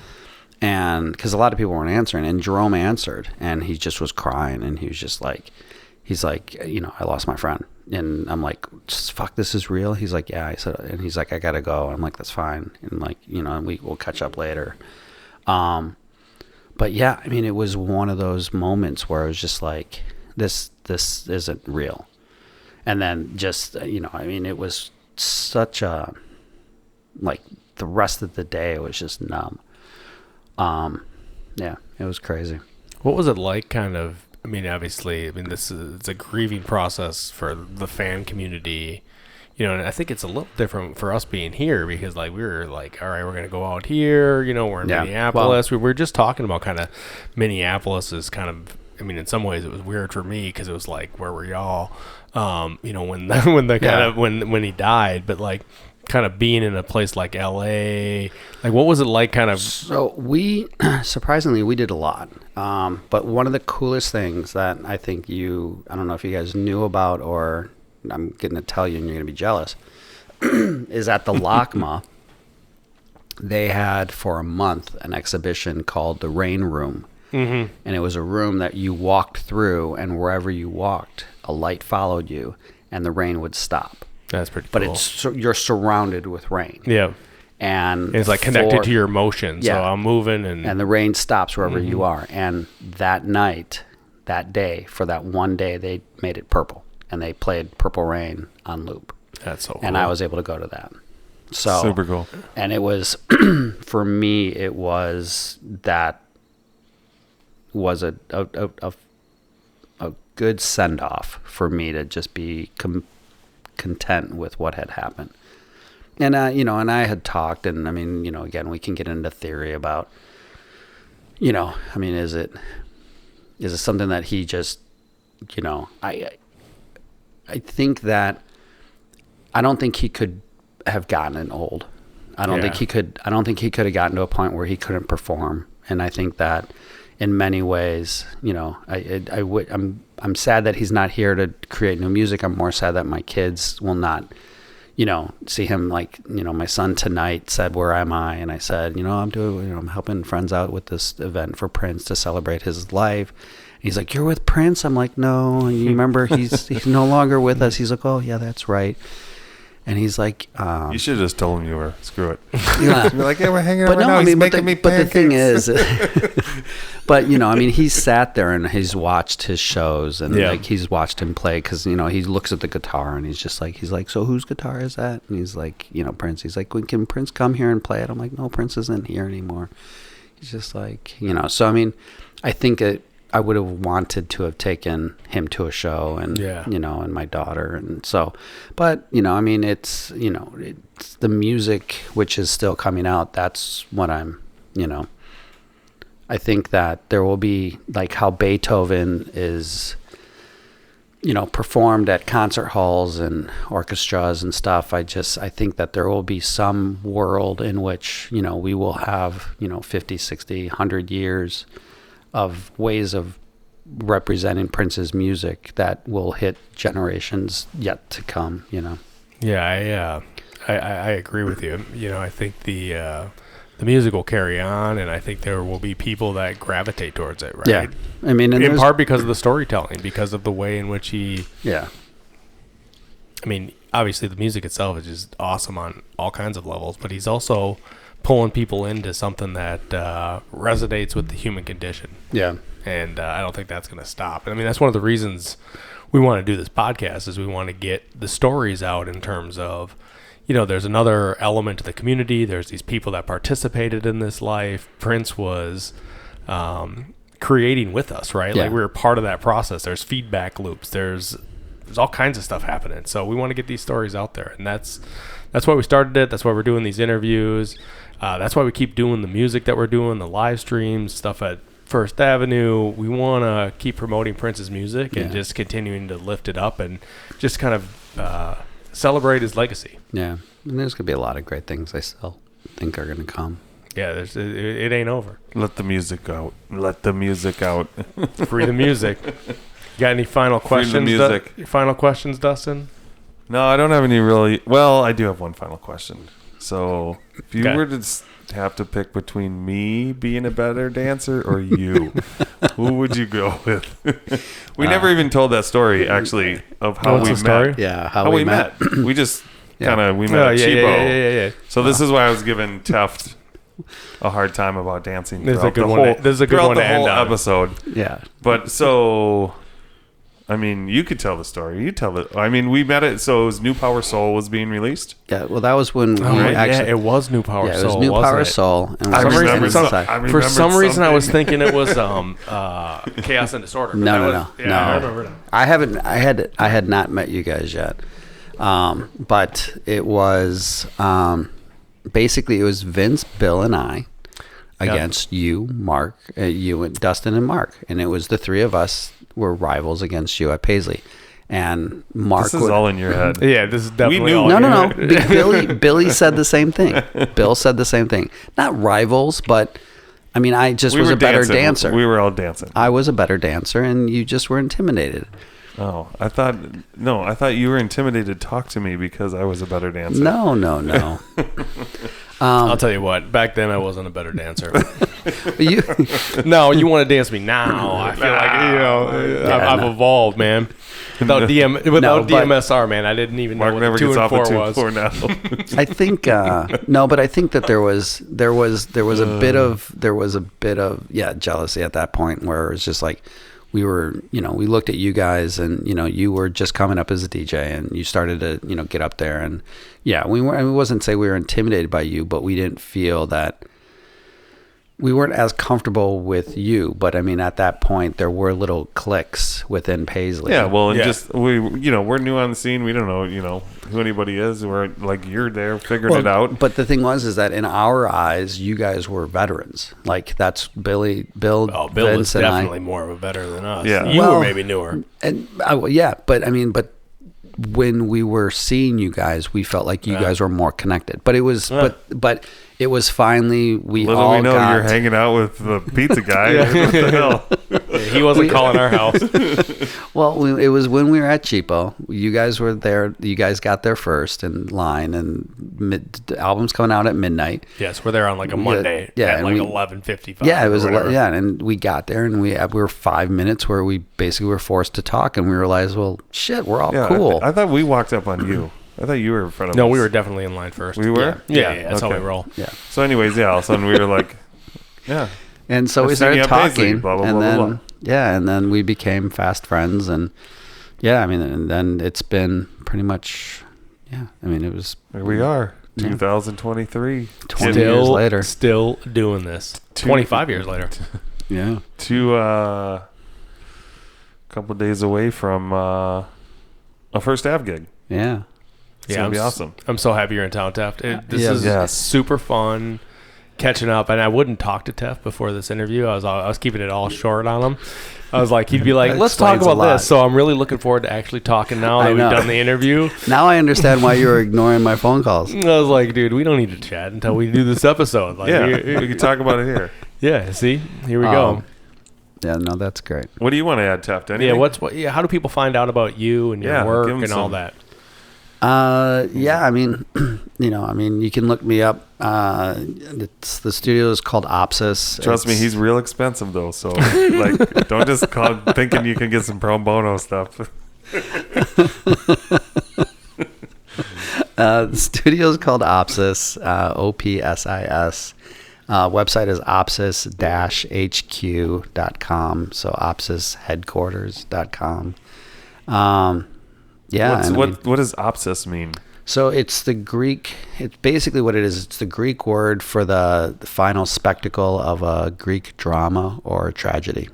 And because a lot of people weren't answering, and Jerome answered, and he just was crying, and he was just like, I lost my friend. And I'm like, fuck, this is real? He's like, yeah. I said, and he's like, I gotta go. I'm like, that's fine. And like, we'll catch up later. But yeah, I mean, it was one of those moments where I was just like, this isn't real. And then just, I mean, it was such a, like, the rest of the day, it was just numb. Yeah, it was crazy. What was it like, kind of? I mean, obviously, it's a grieving process for the fan community, and I think it's a little different for us being here because, like, we were like, all right, we're going to go out here, we're in Minneapolis. We were just talking about kind of Minneapolis is kind of, I mean, in some ways it was weird for me because it was like, where were y'all, when he died, but like, kind of being in a place like LA? Like, what was it like kind of? So we, surprisingly, we did a lot. But one of the coolest things that I think I don't know if you guys knew about, or I'm going to tell you and you're going to be jealous, is at the LACMA, they had for a month an exhibition called the Rain Room. Mm-hmm. And it was a room that you walked through, and wherever you walked, a light followed you, and the rain would stop. That's pretty But cool. you're surrounded with rain. Yeah. And it's like connected to your emotions. Yeah. So I'm moving and the rain stops wherever you are. And that night, that day, for that one day, they made it purple, and they played Purple Rain on loop. That's so cool. And I was able to go to that. So super cool. And it was, for me, it was a good send off for me to just be content with what had happened. And and I had talked, and I mean, again, we can get into theory about, I mean, is it something that he just, I think that I don't think he could have gotten old. I don't think he could have gotten to a point where he couldn't perform. And I think that in many ways, I'm sad that he's not here to create new music. I'm more sad that my kids will not, see him. Like, my son tonight said, "Where am I?" And I said, I'm helping friends out with this event for Prince to celebrate his life. And he's like, "You're with Prince?" I'm like, "No." And you remember he's no longer with us. He's like, "Oh yeah, that's right." And he's like, you should have just told him you were. Screw it. Yeah. You're like, "Yeah, we're hanging out But right no, now. I mean, He's but making me the thing pancakes." is, but I mean, he's sat there and he's watched his shows, and like he's watched him play, because he looks at the guitar and he's like, "So whose guitar is that?" And he's like, Prince. He's like, "Can Prince come here and play it?" I'm like, "No, Prince isn't here anymore." He's just like, So I mean, I think I would have wanted to have taken him to a show, and and my daughter, and so, but I mean, it's it's the music which is still coming out. That's what I'm, I think that there will be, like how Beethoven is, performed at concert halls and orchestras and stuff. I think that there will be some world in which we will have 50, 60, 100 years of ways of representing Prince's music that will hit generations yet to come. Yeah, I agree with you. I think the music will carry on, and I think there will be people that gravitate towards it, right? Yeah, I mean, in part because of the storytelling, because of the way in which he. Yeah. I mean, obviously the music itself is just awesome on all kinds of levels, but he's also pulling people into something that resonates with the human condition. Yeah. And I don't think that's going to stop. And I mean, that's one of the reasons we want to do this podcast, is we want to get the stories out in terms of, there's another element to the community. There's these people that participated in this life. Prince was creating with us, right? Yeah. Like, we were part of that process. There's feedback loops. There's all kinds of stuff happening. So we want to get these stories out there. And that's why we started it. That's why we're doing these interviews. That's why we keep doing the music that we're doing, the live streams, stuff at First Avenue. We want to keep promoting Prince's music and just continuing to lift it up and just kind of celebrate his legacy. Yeah. And there's going to be a lot of great things I still think are going to come. Yeah, it ain't over. Let the music out. Let the music out. Free the music. Got any final questions? Free the music. Final questions, Dustin? No, I don't have any really. Well, I do have one final question. So, if you were to have to pick between me being a better dancer or you, who would you go with? We never even told that story, actually, of how we met. Story? Yeah, how we met. We just we met at Cheapo. Yeah. So this is why I was giving Tefft a hard time about dancing. This is a good one. This is a good one to end on. Episode. Yeah. But so, I mean, you could tell the story. You tell it. I mean, we met it. So it was New Power Soul was being released. Yeah. Well, that was when it was New Power Soul. Yeah, it was New Power Soul. And for some reason, I was thinking it was Chaos and Disorder. No. I remember that. I had not met you guys yet, but it was basically it was Vince, Bill, and I against you, Mark, you and Dustin and Mark, and it was the three of us were rivals against you at Paisley. And Mark This is all in your head. Yeah, this is definitely knew. all No. in your head. Billy said the same thing. Bill said the same thing. Not rivals, but I mean, I just was a better dancer. We were all dancing. I was a better dancer, and you just were intimidated. Oh, I thought you were intimidated to talk to me because I was a better dancer. No. I'll tell you what. Back then, I wasn't a better dancer. You, No, you want to dance me now? I feel like I've evolved, man. Without DMSR, man, I didn't even Mark know never what 2 gets and off 4 the was. 2 now. I think no, but I think that there was a bit of jealousy at that point where it was just like we looked at you guys and you were just coming up as a DJ and you started to get up there and we wasn't say we were intimidated by you, but we didn't feel that we weren't as comfortable with you. But I mean, at that point, there were little cliques within Paisley. Yeah, well, just we're new on the scene. We don't know who anybody is. We're like you're there figuring it out. But the thing is that in our eyes, you guys were veterans. Like that's Bill. Bill Vince was and definitely more of a veteran than us. Yeah. You were maybe newer. And but when we were seeing you guys, we felt like you guys were more connected. But it was, but it was finally Little we know you're hanging out with the pizza guy. What the hell? Yeah, he wasn't calling our house. Well, it was when we were at Cheapo. You guys were there. You guys got there first in line, and the album's coming out at midnight. Yes, we're there on like a Monday at like 11:55. Yeah, it was. And we got there, and we were 5 minutes where we basically were forced to talk, and we realized, well, shit, we're all cool. I thought we walked up on you. I thought you were in front of us. No, we were definitely in line first. We were? Yeah, that's how we roll. Yeah. So anyways, all of a sudden we were like, yeah. And so we Let's started sing talking, Paisley, blah, blah, and blah, then blah, blah. and then we became fast friends, and and then it's been pretty much, it was. Here we are, 2023. 20 years later. Still doing this. 25 years later. Yeah. A couple of days away from a first Ave gig. Yeah. It's going to be awesome. I'm so happy you're in town, Tefft. This Yes. is Yes. super fun catching up. And I wouldn't talk to Tefft before this interview. I was keeping it all short on him. I was like, he'd be like, let's talk explains a about lot. this. So I'm really looking forward to actually talking now that I we've know. done the interview. Now I understand why you were ignoring my phone calls. I was like, dude, we don't need to chat until we do this episode. Like, Yeah, we can talk about it here. Yeah, see? Here we go. Yeah, no, that's great. What do you want to add, Tefft? Anything? Yeah, how do people find out about you and your work give 'em and all some. that? You can look me up. The studio is called Opsis. Trust me, he's real expensive though. So like, don't just call thinking you can get some pro bono stuff. The studio is called Opsis, OPSIS. Website is opsis-hq.com. So opsisheadquarters.com. What does opsis mean? So it's the Greek. It's basically what it is. It's the Greek word for the final spectacle of a Greek drama or tragedy.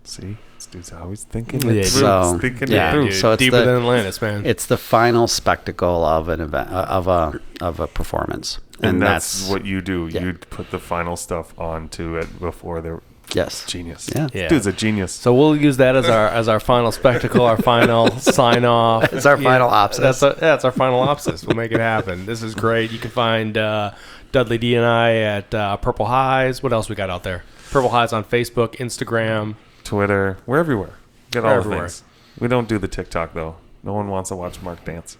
See, this dude's always thinking Yeah, it through. so- He's thinking yeah, it through. Dude, So it's deeper the- than Atlantis, man. It's the final spectacle of an event of a performance, And that's what you do. yeah. You put the final stuff onto it before they're yes, genius. Yeah. Yeah. Dude's a genius. So we'll use that as our final spectacle, our final sign off. It's our final Opsis. That's our final Opsis. We'll make it happen. This is great. You can find Dudley D and I at Purple Highs. What else we got out there? Purple Highs on Facebook, Instagram. Twitter, we're everywhere. Get all Everywhere. the things. We don't do the TikTok though. No one wants to watch Mark dance.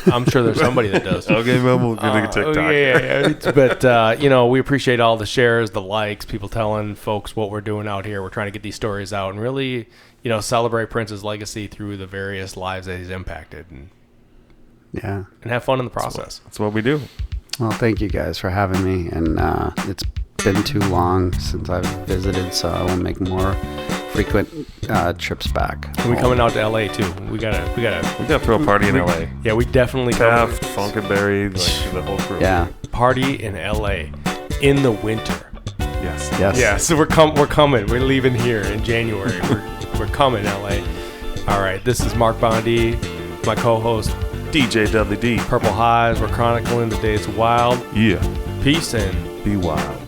I'm sure there's somebody that does. Okay, well, we'll do the TikTok. Yeah. But we appreciate all the shares, the likes, people telling folks what we're doing out here. We're trying to get these stories out and really, celebrate Prince's legacy through the various lives that he's impacted and have fun in the process. That's what we do. Well, thank you guys for having me, and it's been too long since I've visited, so I will make more frequent trips back. And we coming out to LA too. We gotta We got to throw a party in LA. Yeah, we definitely Tefft, Funkenberry, like the whole crew. Yeah. party in LA in the winter. Yes. Yeah, so we're coming. We're leaving here in January. We're coming, LA. All right, this is Mark Bondi, my co-host, DJ Dudley D. Purple Highs. We're chronicling the days wild. Yeah. Peace and Be wild.